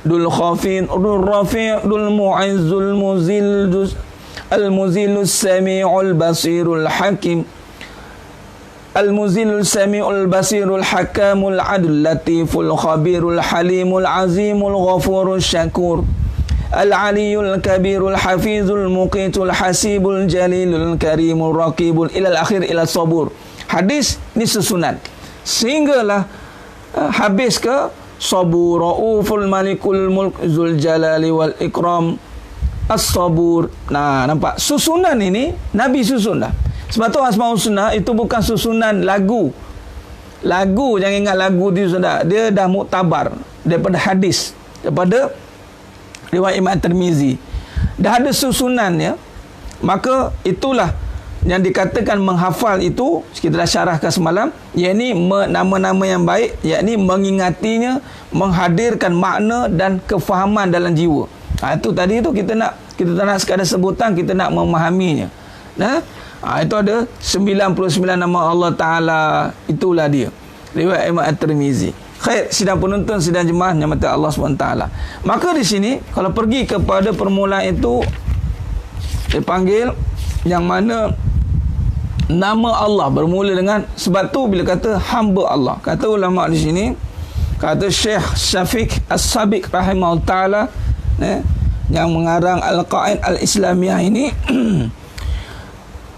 ذو الخفيض ذو الرفيع ذو المعز المذل السميع البصير الحكيم المذل السميع البصير الحكام العدل اللطيف الخبير الحليم العظيم الغفور الشكور العلي الكبير الحفيظ المقيت الحسيب الجليل الكريم الرقيب إلى الأخير إلى الصبور. Hadis ni susunan sehinggalah habis ke sabur rauful malikul mulk zul jalali wal ikram as-sabur. Nampak susunan ini Nabi susun dah. Sebab tu Asmaul Husna itu bukan susunan lagu. Lagu, jangan ingat lagu dia sudah. Dia dah muktabar daripada hadis, daripada riwayat Imam Tirmizi. Dah ada susunannya. Maka itulah yang dikatakan menghafal itu kita dah syarahkan semalam, yakni nama-nama yang baik, yakni mengingatinya, menghadirkan makna dan kefahaman dalam jiwa. Itu tadi tu kita tak nak sekadar sebutan, kita nak memahaminya. Itu ada 99 nama Allah Taala, itulah dia. Riwayat Imam At-Tirmizi. Khair, sidang penonton, sidang jemaah yang mata Allah SWT. Maka di sini kalau pergi kepada permulaan itu dipanggil yang mana nama Allah bermula dengan, sebab tu bila kata hamba Allah, kata ulama di sini, kata Syekh Syafiq As-Sabiq rahimahullah taala, yang mengarang Al-Qaid Al-Islamiyah ini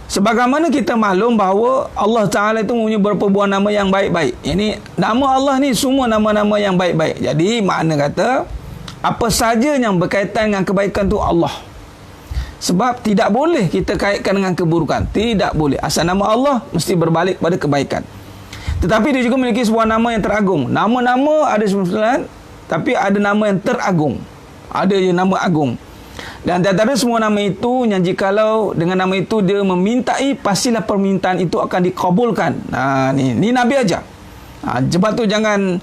sebagaimana kita maklum bahawa Allah Ta'ala itu mempunyai beberapa buah nama yang baik-baik. Ini nama Allah ni semua nama-nama yang baik-baik. Jadi makna kata apa saja yang berkaitan dengan kebaikan tu Allah. Sebab tidak boleh kita kaitkan dengan keburukan. Tidak boleh. Asal nama Allah mesti berbalik pada kebaikan. Tetapi dia juga memiliki sebuah nama yang teragung. Nama-nama ada 99, tapi ada nama yang teragung. Ada je nama agung. Dan di antara semua nama itu, yang jikalau dengan nama itu dia memintai, pastilah permintaan itu akan dikabulkan. Ni Nabi aja. Sebab tu jangan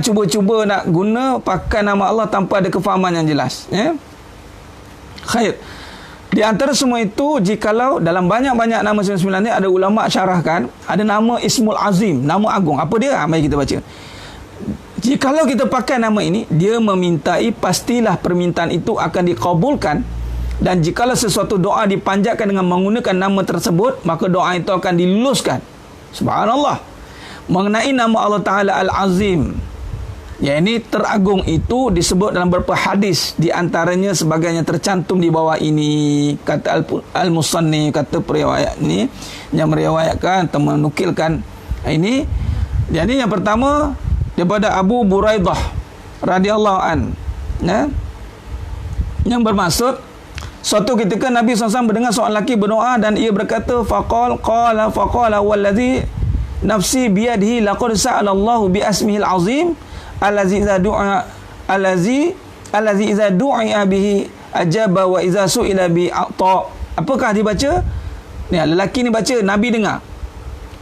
cuba-cuba nak guna pakai nama Allah tanpa ada kefahaman yang jelas. Khair. Di antara semua itu, jikalau dalam banyak-banyak nama 99 ni, ada ulama syarahkan, ada nama Ismul Azim, nama agung. Apa dia? Mari kita baca. Jikalau kita pakai nama ini, dia memintai, pastilah permintaan itu akan dikabulkan. Dan jikalau sesuatu doa dipanjatkan dengan menggunakan nama tersebut, maka doa itu akan diluluskan. Subhanallah. Mengenai nama Allah Ta'ala Al-Azim, yang ini teragung, itu disebut dalam beberapa hadis. Di antaranya sebagainya tercantum di bawah ini. Kata Al-Musannif, kata periwayat ini, yang meriwayatkan atau menukilkan ini. Jadi yang pertama daripada Abu Buraidah radhiyallahu an, yang bermaksud suatu ketika Nabi SAW mendengar seorang lelaki berdoa dan ia berkata, faqala wallazi nafsi biyadihi laqad sa'alallahu bi asmihil azim allazi idza du'a bihi ajaba wa idza su'ila bi ata. Apakah dibaca? Ni lelaki ni baca, Nabi dengar.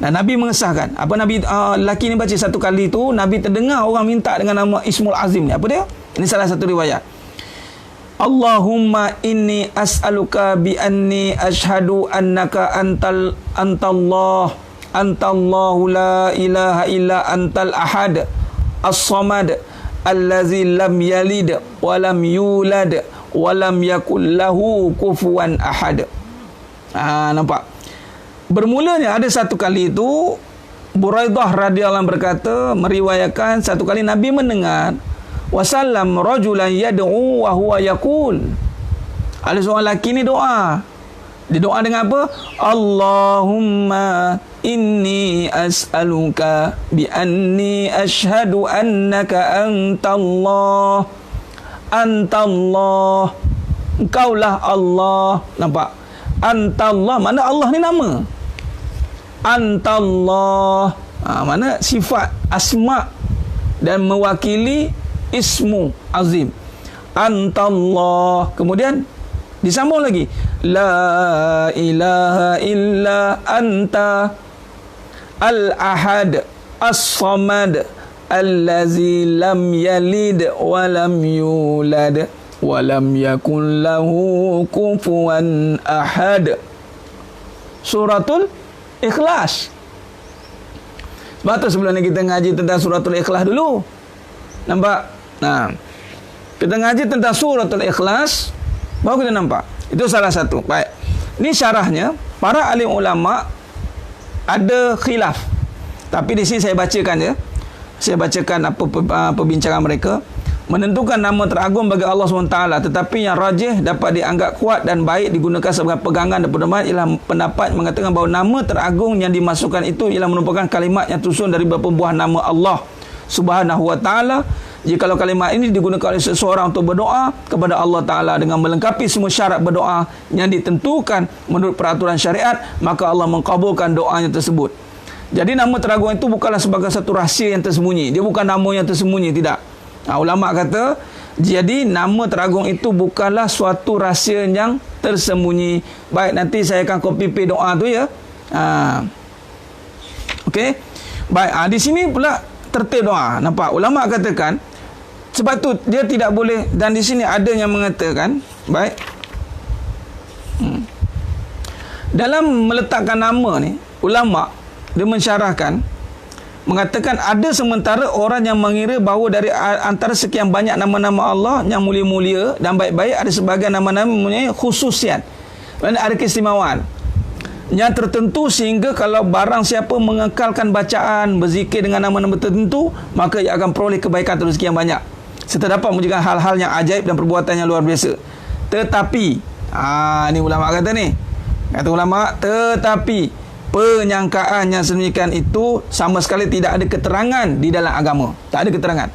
Dan Nabi mengesahkan. Apa Nabi lelaki ni baca satu kali tu, Nabi terdengar orang minta dengan nama Ismul Azim ni. Apa dia? Ini salah satu riwayat. Allahumma inni as'aluka bi anni ashhadu annaka antallahu la ilaha illa antal ahad as-samad allazi lam yalid wa lam yulad wa lam yakul lahu kufuwan ahad. Nampak? Bermulanya ada satu kali itu Buraidah radhiyallahu anhu berkata, meriwayatkan satu kali Nabi mendengar wasallam rajulan yad'u wa huwa yaqul. Ada seorang lelaki ni doa. Dia doa dengan apa? Allahumma inni as'aluka bi anni ashhadu annaka antallah. Engkaulah Allah. Nampak? Antallah, mana Allah ni nama. Antallah, mana sifat asma dan mewakili ismu azim. Antallah. Kemudian disambung lagi, la ilaha illa anta al-ahad as-samad allazi lam yalid wa lam yulad wa lam yakun lahu kufuwan ahad. Suratul Ikhlas. Sebab tu sebelum ni kita ngaji tentang Suratul Ikhlas dulu. Nampak? Kita ngaji tentang Suratul Ikhlas, baru kita nampak. Itu salah satu. Baik. Ini syarahnya. Para alim ulama ada khilaf. Tapi di sini saya bacakan je. Saya bacakan apa perbincangan mereka. Menentukan nama teragung bagi Allah SWT, tetapi yang rajih dapat dianggap kuat dan baik digunakan sebagai pegangan dan pedoman ialah pendapat mengatakan bahawa nama teragung yang dimasukkan itu ialah merupakan kalimat yang tersusun dari beberapa buah nama Allah Subhanahu wa ta'ala. Jikalau kalimat ini digunakan oleh seseorang untuk berdoa kepada Allah Ta'ala dengan melengkapi semua syarat berdoa yang ditentukan menurut peraturan syariat, maka Allah mengkabulkan doanya tersebut. Jadi nama teragung itu bukanlah sebagai satu rahsia yang tersembunyi. Dia bukan nama yang tersembunyi, tidak. Ulama kata Jadi nama teragung itu bukanlah suatu rahsia yang tersembunyi. Baik, nanti saya akan copy paste doa tu ya. Okey. Baik, di sini pula tertib doa. Nampak ulama katakan sebab tu dia tidak boleh, dan di sini ada yang mengatakan baik. Dalam meletakkan nama ni, ulama dia mensyarahkan, mengatakan ada sementara orang yang mengira bahawa dari antara sekian banyak nama-nama Allah yang mulia-mulia dan baik-baik, ada sebahagian nama-nama mempunyai khususiat, ada keistimewaan yang tertentu, sehingga kalau barang siapa mengekalkan bacaan, berzikir dengan nama-nama tertentu, maka ia akan peroleh kebaikan terus sekian banyak, serta dapat menunjukkan hal-hal yang ajaib dan perbuatan yang luar biasa. Tetapi ni ulama kata ni, kata ulama, tetapi penyangkaan yang sedemikian itu sama sekali tidak ada keterangan di dalam agama. Tak ada keterangan.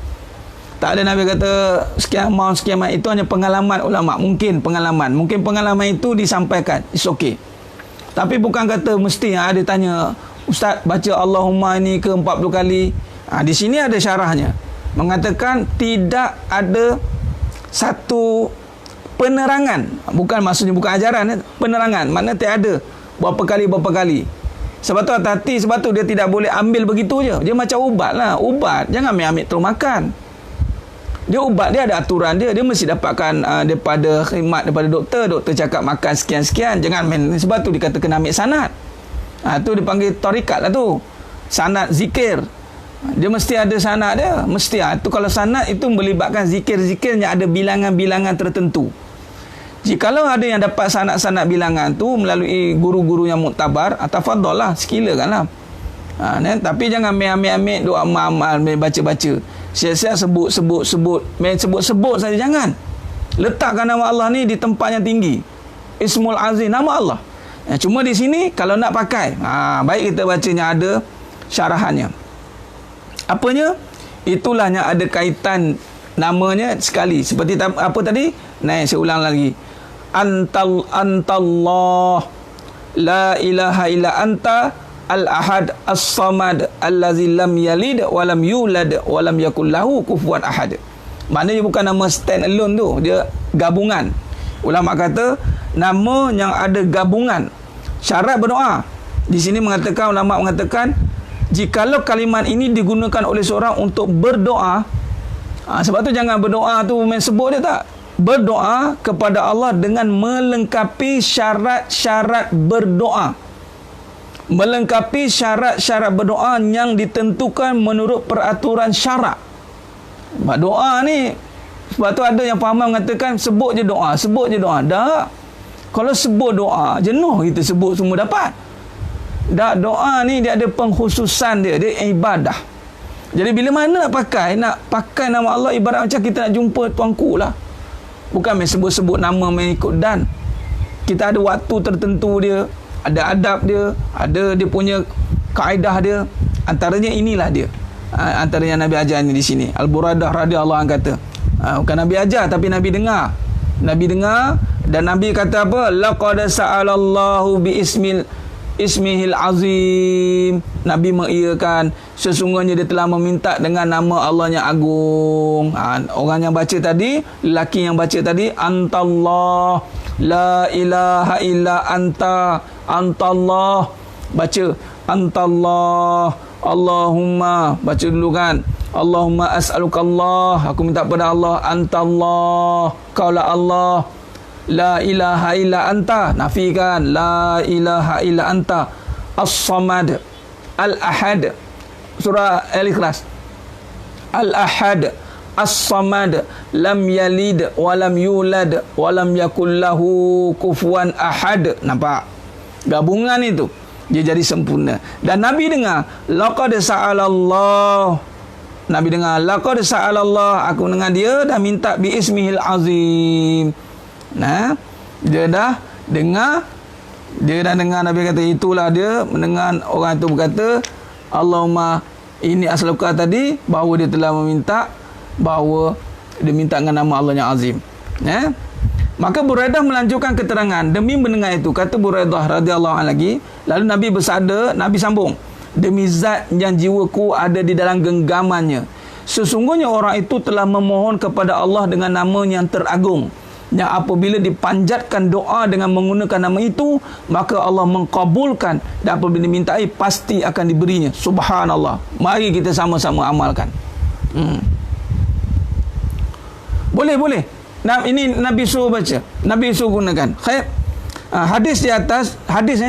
Tak ada Nabi kata sekian maut itu, hanya pengalaman ulama. Mungkin pengalaman itu disampaikan, it's okay. Tapi bukan kata mesti. Ada tanya, Ustaz baca Allahumma ini ke 40 kali. Di sini ada syarahnya, mengatakan tidak ada satu penerangan. Bukan maksudnya bukan ajaran, penerangan. Maknanya tak ada berapa kali. Sebab tu hati-hati, sebab tu dia tidak boleh ambil begitu je. Dia macam ubat lah. Ubat jangan ambil terus makan. Dia ubat, dia ada aturan dia. Dia mesti dapatkan daripada khidmat, daripada doktor. Doktor cakap makan sekian-sekian. Jangan main. Sebab tu dia kata kena ambil sanad. Tu dipanggil tarikat lah tu. Sanad zikir. Dia mesti ada sanad dia. Mesti. Tu kalau sanad itu melibatkan zikir-zikir yang ada bilangan-bilangan tertentu. Jikalau ada yang dapat sanad-sanad bilangan tu melalui guru-guru yang muktabar, tafadhal lah, silakan lah. Tapi jangan ambil doa amal, baca-baca. Siap-siap sebut saja, jangan. Letakkan nama Allah ni di tempat yang tinggi. Ismul Azim, nama Allah. Cuma di sini kalau nak pakai, baik kita bacanya ada syarahannya. Apanya? Itulah yang ada kaitan namanya sekali. Seperti apa tadi? Saya ulang lagi. Antallah la ilaha illa anta al-ahad as-samad allazi lam yalid wa lam yulad wa lam yakul lahu kufuwan ahad. Maknanya bukan nama stand alone tu, dia gabungan. Ulama kata nama yang ada gabungan. Syarat berdoa. Di sini ulama mengatakan jikalau kalimat ini digunakan oleh seorang untuk berdoa, sebab tu jangan berdoa tu main sebut dia, tak. Berdoa kepada Allah dengan melengkapi syarat-syarat berdoa. Melengkapi syarat-syarat berdoa yang ditentukan menurut peraturan syarak. Doa ni, sebab tu ada yang faham mengatakan sebut je doa. Tak. Kalau sebut doa, jenuh kita sebut semua dapat. Tak, doa ni dia ada pengkhususan dia ibadah. Jadi bila mana nak pakai nama Allah, ibarat macam kita nak jumpa tuanku lah. Bukan main sebut-sebut nama main ikut dan. Kita ada waktu tertentu dia, ada adab dia, ada dia punya kaedah dia. Antaranya inilah dia. Antara yang Nabi ajar ni di sini. Al-Buradah radhiyallahu anhu kata, bukan Nabi ajar tapi Nabi dengar. Dan Nabi kata apa? Laqad sa'alallahu bi ismihil azim. Nabi mengiyakan sesungguhnya dia telah meminta dengan nama Allah yang agung. Orang yang baca tadi, lelaki yang baca tadi, antallah la ilaha illa antallah. Baca antallah, Allahumma, baca dulu kan, Allahumma as'alukallah, aku minta pada Allah, antallah, kaulah Allah, la ilaha illa anta, nafikan, la ilaha illa anta, as-samad, al-ahad, surah Al-Ikhlas, al-ahad, as-samad, lam yalid walam yulad walam yakul lahu kufuwan ahad. Nampak gabungan itu, dia jadi sempurna. Dan Nabi dengar, laqad sa'alallah, Nabi dengar, laqad sa'alallah, aku dengar dia dah minta bi ismihil azim. Dia dah dengar Nabi kata, itulah dia mendengar orang itu berkata Allahumma ini asluka tadi, bahawa dia telah meminta, bahawa dia minta dengan nama Allah yang azim. Maka Buraidah melanjutkan keterangan demi mendengar itu. Kata Buraidah radhiyallahu anhu lagi, lalu Nabi bersabda, Nabi sambung, demi zat yang jiwaku ada di dalam genggamannya, Sesungguhnya orang itu telah memohon kepada Allah dengan nama yang teragung, yang apabila dipanjatkan doa dengan menggunakan nama itu, maka Allah mengkabulkan, dan apabila dimintai pasti akan diberinya. Subhanallah. Mari kita sama-sama amalkan. Boleh. Ini Nabi suruh baca, Nabi suruh gunakan. Khair. Hadis di atas,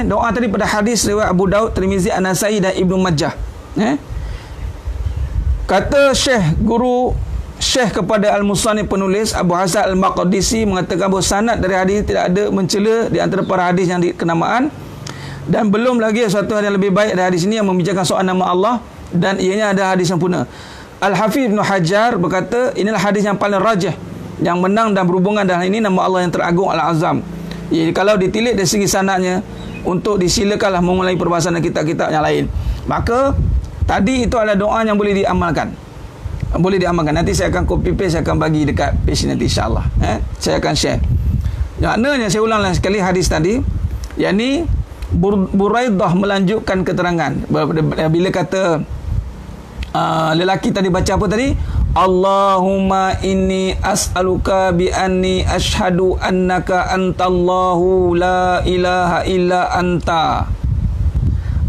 doa tadi pada hadis riwayat Abu Daud, Tirmizi, An-Nasai dan Ibnu Majah. Kata Syekh kepada Al-Musannif penulis Abu Hasan Al-Maqdisi mengatakan bahawa sanad dari hadis tidak ada mencela di antara para hadis yang dikenamaan, dan belum lagi satu yang lebih baik dari hadis ini yang membicarakan soal nama Allah, dan ianya ada hadis sempurna. Al-Hafidh Ibn Hajar berkata inilah hadis yang paling rajih, yang menang dan berhubungan dengan ini nama Allah yang teragung Al-Azam. Jadi kalau ditilik dari segi sanadnya, untuk disilakanlah memulai perbahasan kitab-kitab yang lain. Maka tadi itu adalah doa yang boleh diamalkan. Nanti saya akan copy paste, saya akan bagi dekat page nanti insya-Allah. Saya akan share. Maknanya saya ulang sekali hadis tadi, yakni Buraidah melanjutkan keterangan bila kata lelaki tadi baca apa tadi? Allahumma inni as'aluka bi anni ashhadu annaka antallahu la ilaha illa anta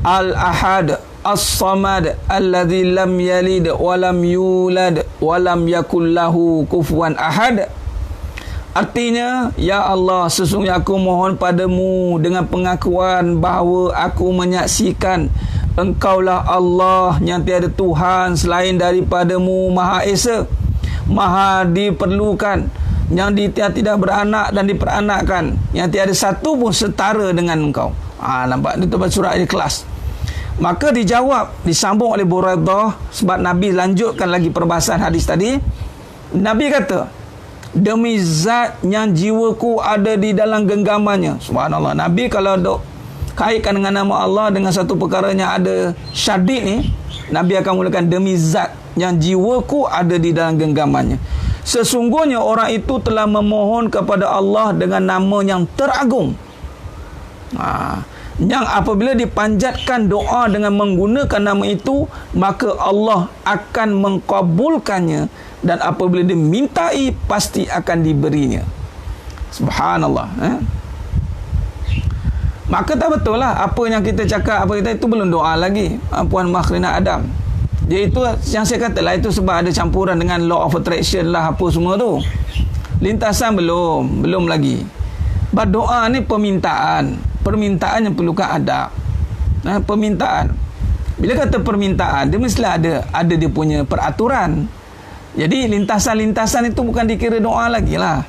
al-ahad as-samad alladzi lam yalid wa lam yulad wa lam yakul lahu kufuwan ahad. Artinya, ya Allah, sesungguhnya aku mohon padamu dengan pengakuan bahawa aku menyaksikan Engkaulah Allah yang tiada Tuhan selain daripadamu, Maha Esa, Maha diperlukan, yang tidak beranak dan diperanakkan, yang tiada satu pun setara dengan Engkau. Nampak? Itu surah Ikhlas. Maka dijawab, disambung oleh Buraidah, sebab Nabi lanjutkan lagi perbahasan hadis tadi. Nabi kata, demi zat yang jiwaku ada di dalam genggamannya. Subhanallah. Nabi kalau kaitkan dengan nama Allah dengan satu perkara yang ada syadid ni, Nabi akan mulakan demi zat yang jiwaku ada di dalam genggamannya. Sesungguhnya orang itu telah memohon kepada Allah dengan nama yang teragung. Yang apabila dipanjatkan doa dengan menggunakan nama itu, maka Allah akan mengkabulkannya, dan apabila dimintai pasti akan diberinya. Subhanallah. Maka tak betul lah apa yang kita cakap, apa kita itu belum doa lagi, Puan Makhrina Adam. Jadi itu yang saya kata lah, itu sebab ada campuran dengan law of attraction lah, apa semua tu. Lintasan belum lagi. Berdoa ni permintaan yang perlukan adab. Permintaan. Bila kata permintaan, dia mestilah ada dia punya peraturan. Jadi lintasan-lintasan itu bukan dikira doa lagi lah.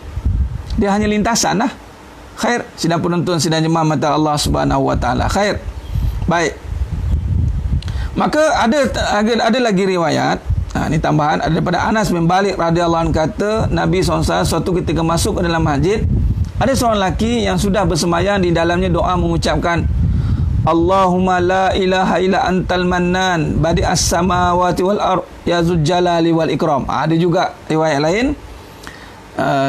Dia hanya lintasan lah. Khair. Sidang penonton, sidang jemaah mata Allah Subhanahu wa taala. Khair. Baik. Maka ada lagi riwayat. Ini tambahan daripada Anas bin Malik radhiyallahu anhu, kata Nabi SAW suatu ketika masuk ke dalam masjid, ada seorang lelaki yang sudah bersemayam di dalamnya doa mengucapkan Allahumma la ilaha illa antal mannan badi'as samawati wal ard ya zul jalali wal ikram. Ada juga riwayat lain.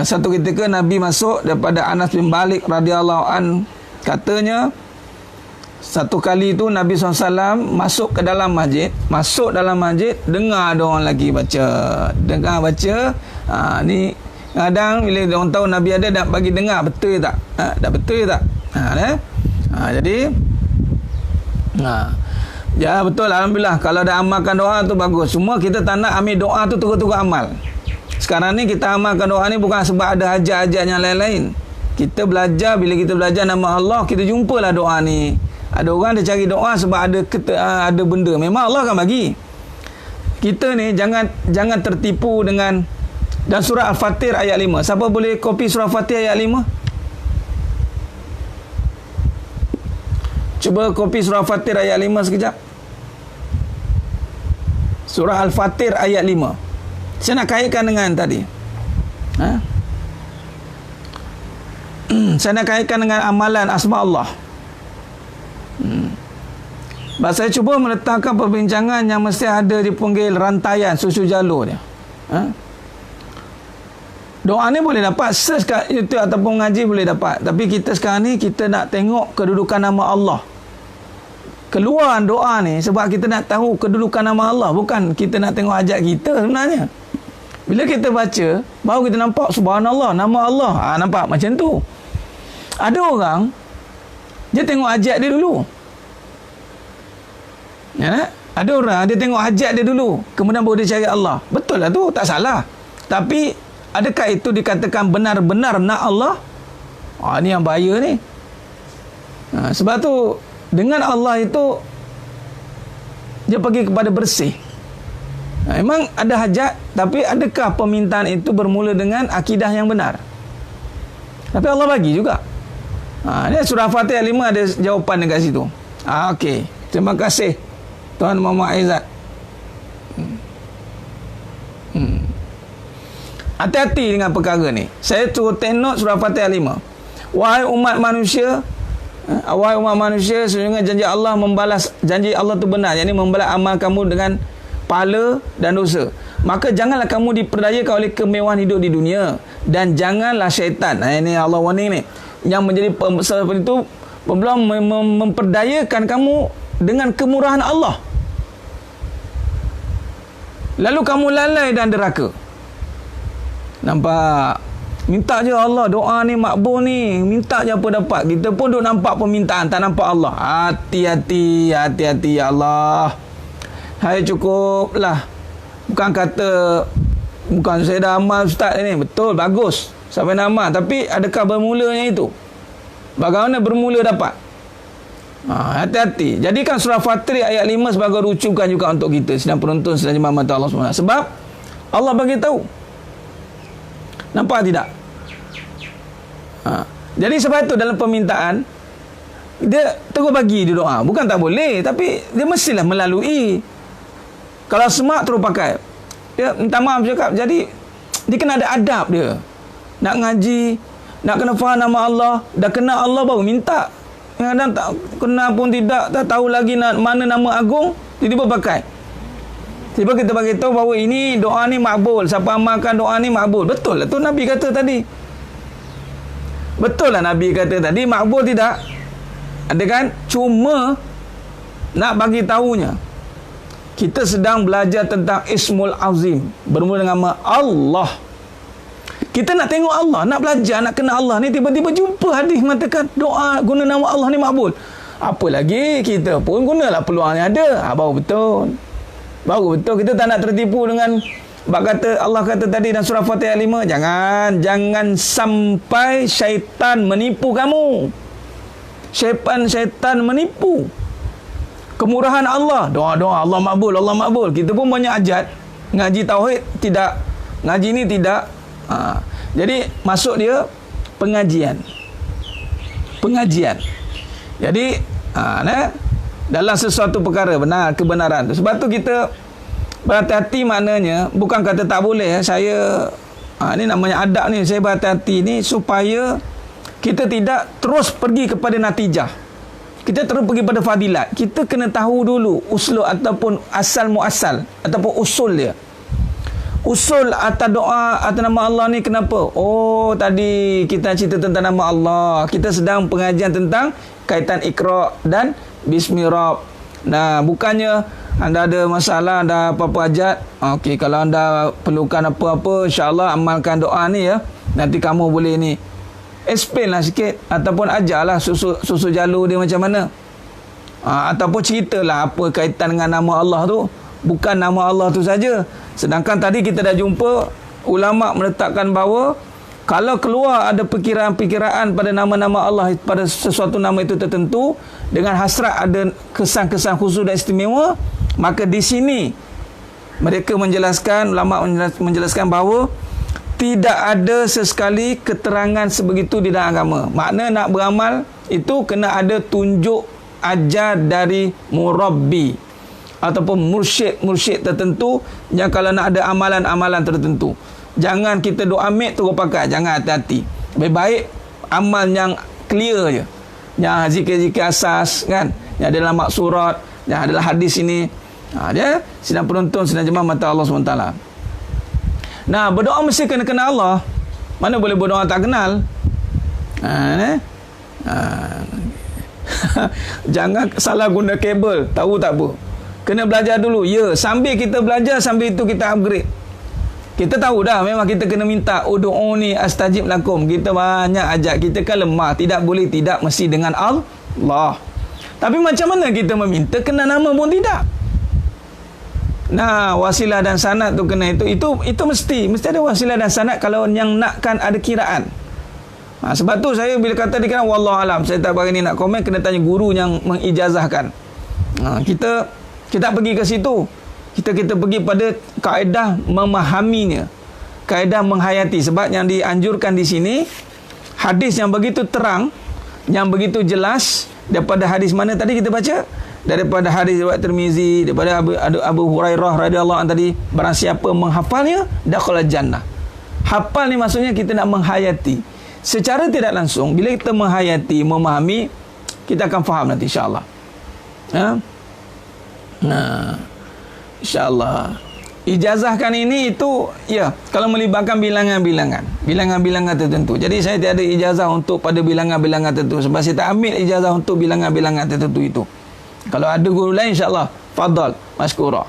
Satu ketika Nabi masuk, daripada Anas bin Malik radhiyallahu an, katanya satu kali itu Nabi SAW masuk dalam masjid, dengar ada orang lagi baca. Ni kadang bila orang tahu Nabi ada, dah bagi dengar betul tak? Betul tak? Jadi ya betul, alhamdulillah. Kalau dah amalkan doa tu bagus. Semua kita tak nak ambil doa tu terus-terus amal. Sekarang ni kita amalkan doa ni bukan sebab ada hajat-hajat yang lain-lain. Kita belajar, bila kita belajar nama Allah, kita jumpalah doa ni. Ada orang dia cari doa sebab ada benda. Memang Allah akan bagi. Kita ni jangan tertipu dengan, dan surah Al-Fatir ayat 5. Siapa boleh kopi surah Al-Fatir ayat 5? Cuba kopi surah Al-Fatir ayat 5 sekejap. Surah Al-Fatir ayat 5. Saya nak kaitkan dengan tadi. Saya nak kaitkan dengan amalan asma Allah. Saya cuba meletakkan perbincangan yang mesti ada dipanggil rantaian susu jalur dia. Doa ni boleh dapat search kat YouTube ataupun ngaji boleh dapat. Tapi kita sekarang ni kita nak tengok kedudukan nama Allah. keluar doa ni sebab kita nak tahu kedudukan nama Allah, bukan kita nak tengok hajat kita sebenarnya. Bila kita baca, baru kita nampak subhanallah, nama Allah. Nampak macam tu. Ada orang dia tengok hajat dia dulu. Ya, ada orang dia tengok hajat dia dulu, kemudian baru dia cari Allah. Betul lah tu, tak salah. Tapi adakah itu dikatakan benar-benar nak Allah? Ni yang bahaya ni. Sebab tu dengan Allah itu dia pergi kepada bersih. Memang ada hajat, tapi adakah permintaan itu bermula dengan akidah yang benar? Tapi Allah bagi juga. Ni surah Fatihah 5 ada jawapan dekat situ. Okey. Terima kasih Tuan Muhammad Aizat. Hati-hati dengan perkara ni. Saya suruh take note surah Fatihah 5. Wahai umat manusia, sesungguhnya janji Allah membalas, janji Allah tu benar, yakni membalas amal kamu dengan pahala dan dosa. Maka janganlah kamu diperdayakan oleh kemewahan hidup di dunia, dan janganlah syaitan, ini Allah warning ni, yang menjadi seperti itu memperdayakan kamu dengan kemurahan Allah, lalu kamu lalai dan deraka. Nampak? Minta je Allah, doa ni makbul ni, minta je apa dapat. Kita pun duk nampak permintaan, tak nampak Allah. Hati-hati ya Allah. Hai, cukuplah. Bukan saya dah amal ustaz ni. Betul, bagus sampai nak amal, tapi adakah bermulanya itu? Bagaimana bermula dapat? Hati-hati. Jadikan surah Fatir ayat 5 sebagai rujukan juga untuk kita sedang penonton, sedang jemaah mata Allah SWT. Sebab Allah bagi tahu. Nampak tidak? Jadi sebab itu dalam permintaan dia terus bagi dia doa. Bukan tak boleh, tapi dia mestilah melalui. Kalau semak terus pakai, dia minta maaf cakap. Jadi dia kena ada adab dia. Nak ngaji, nak kena faham nama Allah, dah kena Allah baru minta. Kadang tak kena pun tidak, tak tahu lagi mana nama agung, tiba-tiba pakai. Tiba kita bagi tahu bahawa ini doa ni makbul, siapa amalkan doa ni makbul. Betul lah tu Nabi kata tadi. Betul lah Nabi kata tadi, makbul tidak? Ada kan? Cuma nak bagi tahunya, kita sedang belajar tentang Ismul Azim, bermula dengan nama Allah. Kita nak tengok Allah, nak belajar, nak kenal Allah ni, tiba-tiba jumpa hadis mengatakan doa guna nama Allah ni makbul. Apa lagi, kita pun gunalah peluang yang ada. Baru betul. Baru betul. Kita tak nak tertipu dengan Allah kata tadi dalam surah Fatihah 5, jangan sampai syaitan menipu kamu. Syaitan menipu kemurahan Allah. Doa Allah makbul. Kita pun banyak hajat, ngaji tauhid tidak, ngaji ni tidak. Jadi masuk dia pengajian. Jadi dalam sesuatu perkara benar, kebenaran tu. Sebab tu kita berhati-hati, maknanya bukan kata tak boleh. Saya ni namanya adab ni, saya berhati-hati ni supaya kita tidak terus pergi kepada natijah. Kita terus pergi pada fadilat. Kita kena tahu dulu usul ataupun asal muasal ataupun usul dia. Usul atas doa atas nama Allah ni kenapa? Oh, tadi kita cerita tentang nama Allah. Kita sedang pengajian tentang kaitan Iqra dan Bismillah. Nah, bukannya anda ada masalah, anda apa-apa hajat. Okey, kalau anda perlukan apa-apa, insya-Allah amalkan doa ni ya. Nanti kamu boleh ni. Explain lah sikit ataupun ajarlah susu jalur dia macam mana. Ataupun ceritalah apa kaitan dengan nama Allah tu. Bukan nama Allah tu saja. Sedangkan tadi kita dah jumpa ulama meletakkan bahawa kalau keluar ada perkiraan-perkiraan pada nama-nama Allah, pada sesuatu nama itu tertentu, dengan hasrat ada kesan-kesan khusus dan istimewa, maka di sini mereka menjelaskan, ulama menjelaskan bahawa tidak ada sesekali keterangan sebegitu di dalam agama. Makna nak beramal itu kena ada tunjuk ajar dari murabbi ataupun mursyid tertentu, yang kalau nak ada amalan-amalan tertentu. Jangan kita doa ambil terus pakai, jangan, hati-hati. Lebih baik amal yang clear je, yang zikir-zikir asas kan, yang adalah maksurat, yang adalah hadis ini. Dia sedang penonton, sedang jemaah mata Allah SWT. Nah, berdoa mesti kena kenal Allah. Mana boleh berdoa tak kenal? Jangan salah guna kabel. Tahu tak apa? Kena belajar dulu. Ya, sambil kita belajar, sambil itu kita upgrade. Kita tahu dah, memang kita kena minta ud'uni astajib lakum. Kita banyak ajak. Kita kan lemah. Tidak boleh tidak mesti dengan Allah. Tapi macam mana kita meminta? Kena nama pun tidak. Nah, wasilah dan sanad tu kena itu mesti ada wasilah dan sanad kalau yang nakkan ada kiraan. Sebab tu saya bila kata dikira wallahu alam, saya tak berani nak komen, kena tanya guru yang mengijazahkan. Kita pergi ke situ. Kita pergi pada kaedah memahaminya. Kaedah menghayati, sebab yang dianjurkan di sini hadis yang begitu terang, yang begitu jelas. Daripada hadis mana tadi kita baca? Daripada hadis riwayat Tirmizi, daripada Abu Hurairah radhiyallahu anhu tadi, barang siapa menghafalnya dakhala jannah. Hafal ni maksudnya kita nak menghayati. Secara tidak langsung bila kita menghayati, memahami, kita akan faham nanti insya-Allah. Nah, insya-Allah. Ijazahkan ini itu ya kalau melibatkan bilangan-bilangan tertentu. Jadi saya tiada ijazah untuk pada bilangan-bilangan tertentu sebab saya tak ambil ijazah untuk bilangan-bilangan tertentu itu. Kalau ada guru lain insya-Allah fadal maskura.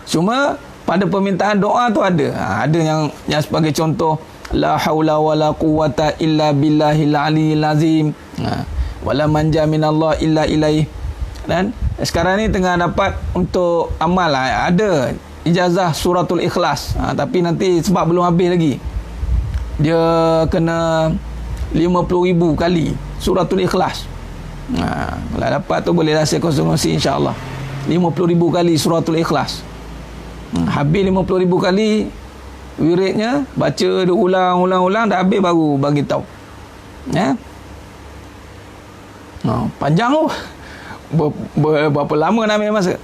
Cuma pada permintaan doa tu ada yang sebagai contoh la haula wala quwata illa billahil aliyil azim. Wala manja minallah illa ilaih. Dan sekarang ni tengah dapat untuk amal ada ijazah suratul ikhlas, tapi nanti sebab belum habis lagi, dia kena 50,000 kali suratul ikhlas. Kalau dapat tu boleh rasa kongsi insya-Allah 50,000 kali suratul ikhlas. Habis 50,000 kali wiridnya, baca dia ulang dah habis baru bagi tahu. Panjang tu. Berapa lama nak ambil masa?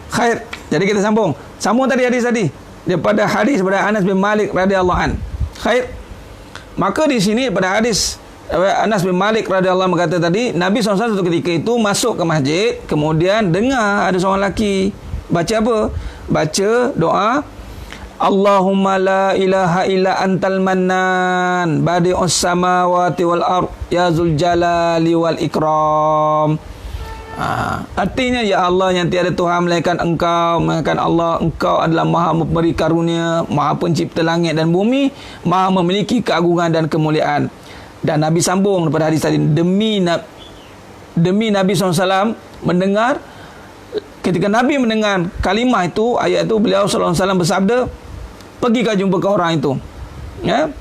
Khair. Jadi kita sambung tadi hadis tadi daripada hadis daripada Anas bin Malik radhiyallahu an. Khair. Maka di sini pada hadis Anas bin Malik radhiyallahu anhu berkata tadi, Nabi SAW satu ketika itu masuk ke masjid, kemudian dengar ada seorang lelaki baca apa? Baca doa Allahumma la ilaha illa antal mannan badi'us samawati wal ard ya zul jalali wal ikram. Artinya ya Allah yang tiada Tuhan melainkan Engkau, melainkan Allah, Engkau adalah Maha memberi karunia, Maha pencipta langit dan bumi, Maha memiliki keagungan dan kemuliaan. Dan Nabi sambung pada hadis tadi, demi Nabi SAW mendengar, ketika Nabi mendengar kalimah itu, ayat itu, beliau SAW bersabda, pergi kau jumpa ke orang itu. Ya.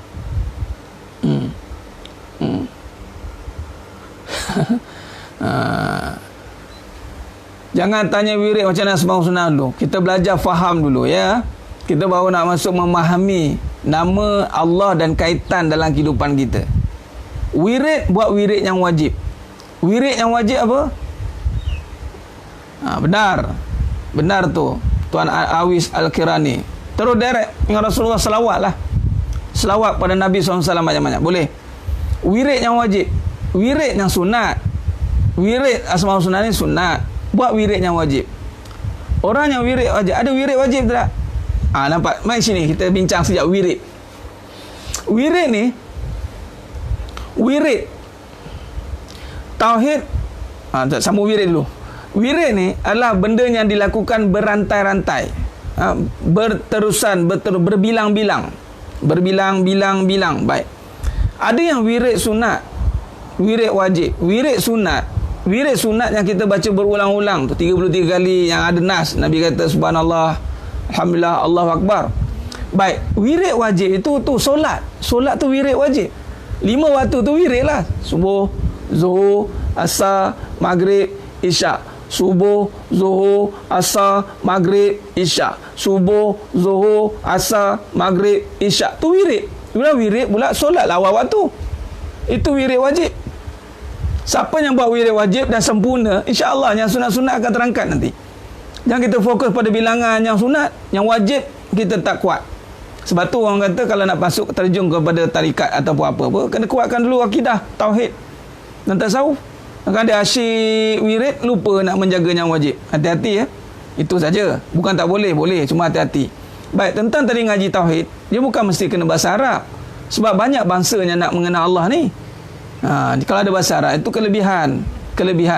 Jangan tanya wirid macam mana sembahyang sunnah dulu. Kita belajar faham dulu ya. Kita baru nak masuk memahami nama Allah dan kaitan dalam kehidupan kita. Wirid, buat wirid yang wajib. Wirid yang wajib apa? Benar tu Tuan Awis Al-Kirani. Terus direct dengan Rasulullah selawat lah. Selawat pada Nabi SAW banyak-banyak. Boleh. Wirid yang wajib. Wirid yang sunat. Wirid asmaul sunnah ni sunat. Buat wirid yang wajib. Orang yang wirid wajib, ada wirid wajib tak? Nampak? Mari sini kita bincang sejak wirid. Wirid ni, wirid tauhid. Sambung wirid dulu. Wirid ni adalah benda yang dilakukan berantai-rantai, berterusan, berbilang-bilang. Berbilang-bilang. Baik. Ada yang wirid sunat, wirid wajib, wirid sunat. Wirid sunat yang kita baca berulang-ulang tu 33 kali yang ada nas. Nabi kata subhanallah, alhamdulillah, Allahu akbar. Baik, wirid wajib itu tu solat. Solat tu wirid wajib. 5 waktu tu wirid lah. Subuh, zuhur, asar, maghrib, isyak. Subuh, zuhur, asar, maghrib, isyak. Subuh, zuhur, asar, maghrib, isyak. Tu wirid. Bila wirid pula solat lah awal waktu. Itu wirid wajib. Siapa yang buat wirid wajib dan sempurna, insya-Allah yang sunat-sunat akan terangkat nanti. Jangan kita fokus pada bilangan yang sunat, yang wajib kita tak kuat. Sebab tu orang kata kalau nak masuk terjun kepada tarikat ataupun apa-apa, kena kuatkan dulu akidah, tauhid dan tasawuf. Kan dia asyik wirid, lupa nak menjaga yang wajib. Hati-hati ya. Itu saja. Bukan tak boleh, boleh, cuma hati-hati. Baik, tentang tadi ngaji tauhid, dia bukan mesti kena bahasa Arab. Sebab banyak bangsa yang nak mengenal Allah ni. Kalau ada bahasa Arab itu kelebihan.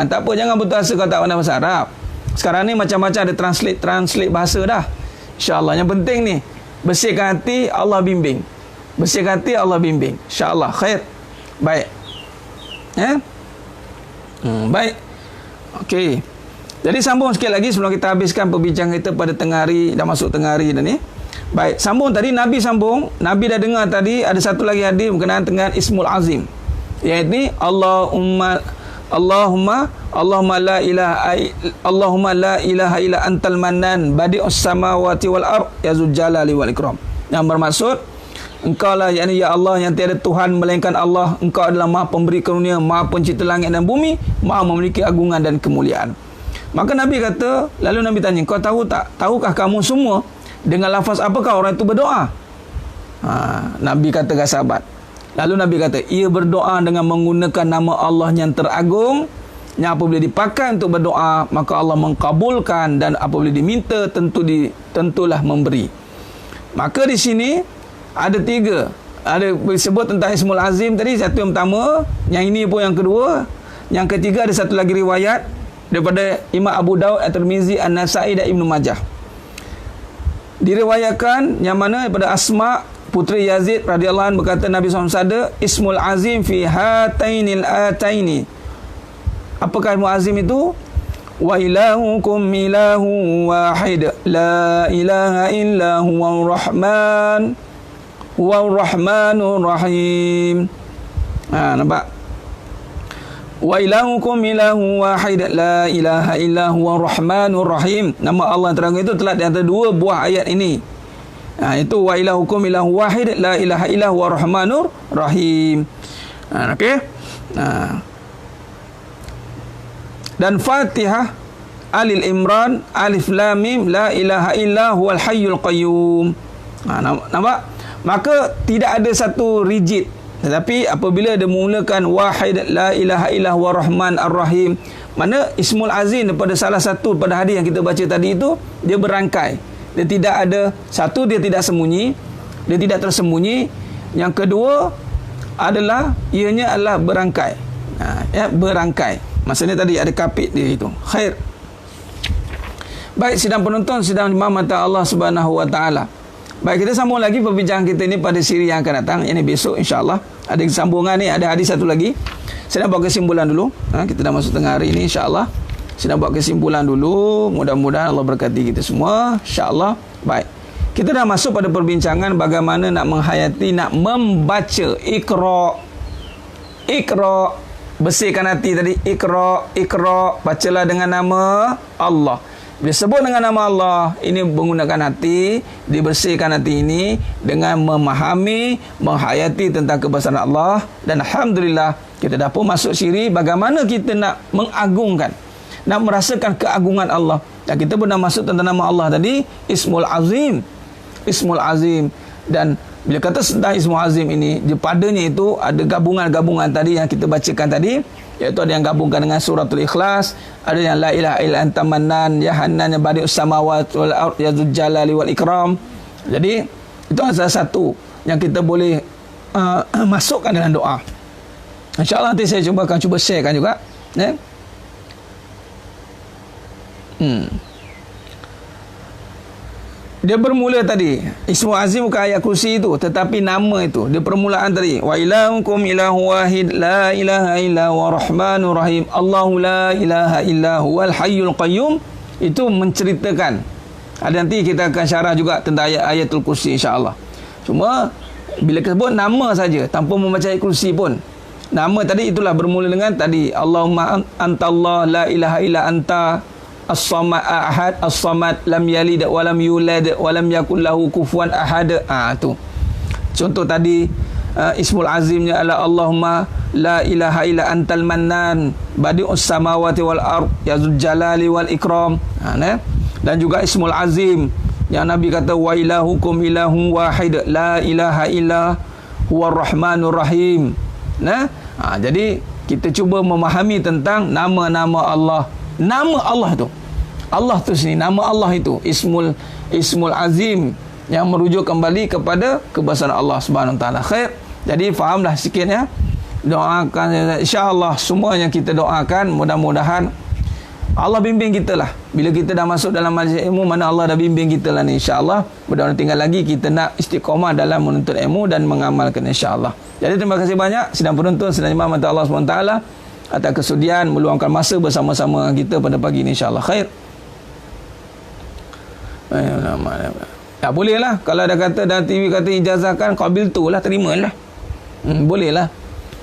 Tak apa, jangan betul asa kau tak pandai bahasa Arab. Sekarang ni macam-macam ada translate bahasa dah. InsyaAllah. Yang penting ni, bersihkan hati, Allah bimbing. Bersihkan hati, Allah bimbing. InsyaAllah. Khair. Baik. Baik. Okey. Jadi sambung sikit lagi sebelum kita habiskan perbincangan kita pada tengah hari, dah masuk tengah hari dah ni. Baik, sambung tadi Nabi sambung. Nabi dah dengar tadi ada satu lagi hadis berkenaan dengan Ismul Azim. Iaitu Allahumma la ilaha illa antal mannan badi'us samawati wal ard ya dzul jalali wal ikram. Yang bermaksud engkau lah, yakni ya Allah, yang tiada Tuhan melainkan Allah. Engkau adalah Maha Pemberi karunia, Maha Pencipta langit dan bumi, Maha memiliki agungan dan kemuliaan. Maka Nabi kata, lalu Nabi tanya, kau tahu tak? Tahukah kamu semua dengan lafaz apakah orang itu berdoa? Nabi kata kepada sahabat. Lalu Nabi kata, ia berdoa dengan menggunakan nama Allah yang teragung, yang apabila dipakai untuk berdoa, maka Allah mengkabulkan, dan apabila diminta, tentulah memberi. Maka di sini ada tiga. Ada disebut tentang Ismul Azim tadi, satu yang pertama, yang ini pun yang kedua, yang ketiga ada satu lagi riwayat daripada Imam Abu Daud, At-Tirmizi, An-Nasai dan Ibnu Majah. Diriwayatkan yang mana daripada Asma putri Yazid radhiyallahu anhu berkata, Nabi SAW bersabda, Ismul Azim fi hatainil ataini. Apakah Ismul Azim itu? Wa ilahukum ilahu wahid la ilaha illa huwa rahman huwa rahmanur rahim. Nampak? Wa ilahukum ilahu wahid la ilaha illa huwa rahmanur rahim. Nama Allah yang terang itu telah di antara dua buah ayat ini. Itu wa ilahukum ilahu wahid la ilaha illa huwa rahmanur rahim. Okey. Dan Fatihah Alil Imran Alif Lam Mim la ilaha illa huwal hayyul qayyum. Nampak? Maka tidak ada satu rigid. Tetapi apabila dia memulakan wahid la ilaha illa huwa rahman ar-rahim, mana Ismul Azim daripada salah satu pada hadis yang kita baca tadi itu, dia berangkai. Dia tidak ada, satu, dia tidak sembunyi, dia tidak tersembunyi. Yang kedua adalah ianya adalah berangkai. Berangkai. Maksudnya tadi ada kapit dia itu. Khair. Baik, sidang penonton, sidang mata Allah Subhanahu wa taala. Baik, kita sambung lagi perbincangan kita ini pada siri yang akan datang. Ini besok insya-Allah. Ada sambungan ni, ada hadis satu lagi. Saya nak buat kesimpulan dulu. Kita dah masuk tengah hari ini insya-Allah. Saya nak buat kesimpulan dulu. Mudah-mudahan Allah berkati kita semua insya-Allah. Baik. Kita dah masuk pada perbincangan bagaimana nak menghayati, nak membaca Iqra. Bersihkan hati tadi. Iqra. Bacalah dengan nama Allah. Bila sebut dengan nama Allah, ini menggunakan hati, dibersihkan hati ini dengan memahami, menghayati tentang kebesaran Allah. Dan Alhamdulillah, kita dah pun masuk siri bagaimana kita nak mengagungkan, nak merasakan keagungan Allah. Dan kita pun dah masuk tentang nama Allah tadi, Ismul Azim. Ismul Azim. Dan bila kata tentang Ismul Azim ini, padanya itu ada gabungan-gabungan tadi yang kita bacakan tadi, iaitu ada yang gabungkan dengan suratul Ikhlas, ada yang la ilaha illa anta mannan ya hannan ya badi'us samawati wal ard ya dzul jalali wal ikram. Jadi itu salah satu yang kita boleh masukkan dalam doa. InsyaAllah nanti saya akan cuba sharekan juga. Dia bermula tadi, Ismul Azim bukan ayat kursi itu, tetapi nama itu. Dia permulaan tadi, wa ilahukum ilahu wahid la ilaha illa huwa rahmanur rahim Allahu la ilaha illa huwal hayyul qayyum. Itu menceritakan. Ada nanti kita akan syarah juga tentang ayatul kursi insya-Allah. Cuma bila sebut nama saja tanpa membaca ayat kursi pun, nama tadi itulah bermula dengan tadi, Allahumma antallah la ilaha illa anta as-samad ahad as-samad lam yalid wa lam yulad wa lam yakul lahu kufuwan ahad. Tu contoh tadi. Ismul Azimnya adalah Allahumma la ilaha illa antal mannan badi'us samawati wal ard ya dzul jalali wal ikram. Dan juga Ismul Azim yang Nabi kata wa ilahukum ilahun wahid la ilaha illa huwa rahmanur rahim. Jadi kita cuba memahami tentang nama-nama Allah. Nama Allah tu, Allah tu sini, nama Allah itu Ismul Azim yang merujuk kembali kepada kebesaran Allah Subhanahu Wa Taala. Khair. Jadi fahamlah sikit ya. Doakan, insya-Allah semua yang kita doakan mudah-mudahan Allah bimbing kita lah. Bila kita dah masuk dalam majlis ilmu, mana Allah dah bimbing kita lah ni, insya-Allah. Mudah-mudahan tinggal lagi kita nak istiqamah dalam menuntut ilmu dan mengamalkan, insya-Allah. Jadi terima kasih banyak sidang penonton, sidang jemaah mata Allah SWT atas kesudian meluangkan masa bersama-sama kita pada pagi ini, insya-Allah. Khair. Ya boleh lah. Kalau ada kata dalam TV kata ijazahkan, qabil tu lah, terimalah. Boleh lah.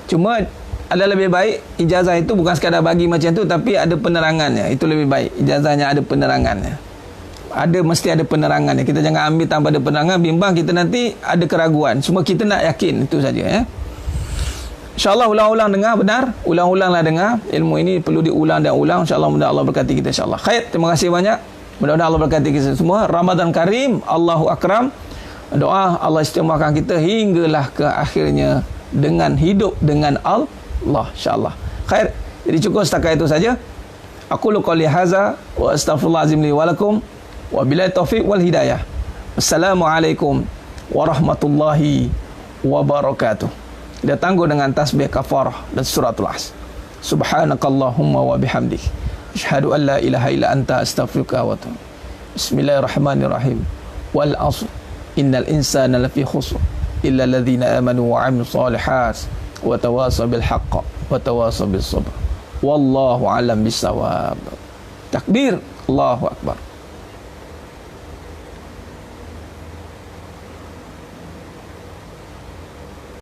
Cuma ada lebih baik ijazah itu bukan sekadar bagi macam tu, tapi ada penerangannya. Itu lebih baik. Ijazahnya ada penerangannya. Mesti ada penerangannya. Kita jangan ambil tanpa ada penerangan, bimbang kita nanti ada keraguan. Semua kita nak yakin, itu saja ya. InsyaAllah ulang-ulang dengar benar. Ulang-ulanglah dengar. Ilmu ini perlu diulang dan ulang. InsyaAllah mudah Allah berkati kita, insyaAllah. Khair, terima kasih banyak. Mudah-mudahan Allah berkati kita semua. Ramadan Karim, Allahu Akram. Doa Allah istimewakan kita hinggalah ke akhirnya dengan hidup dengan Allah, insyaAllah. Khair. Jadi cukup setakat itu saja. Aku qouli hadza wa astaghfirullahazim li wa lakum wa billahi taufiq wal hidayah. Assalamualaikum warahmatullahi wabarakatuh. Kita tangguh dengan tasbih kafarah dan suratul As. Subhanakallahumma wa bihamdik, asyhadu an la ilaha illa anta, astaghfiruka wa atubu. Bismillahirrahmanirrahim. Wal 'asr innal insana lafi khusr illa alladhina amanu wa 'amilus solihat wa tawasaw bil haqq wa tawasaw bis sabr. Wallahu a'lam bissawab. Takbir, Allahu akbar.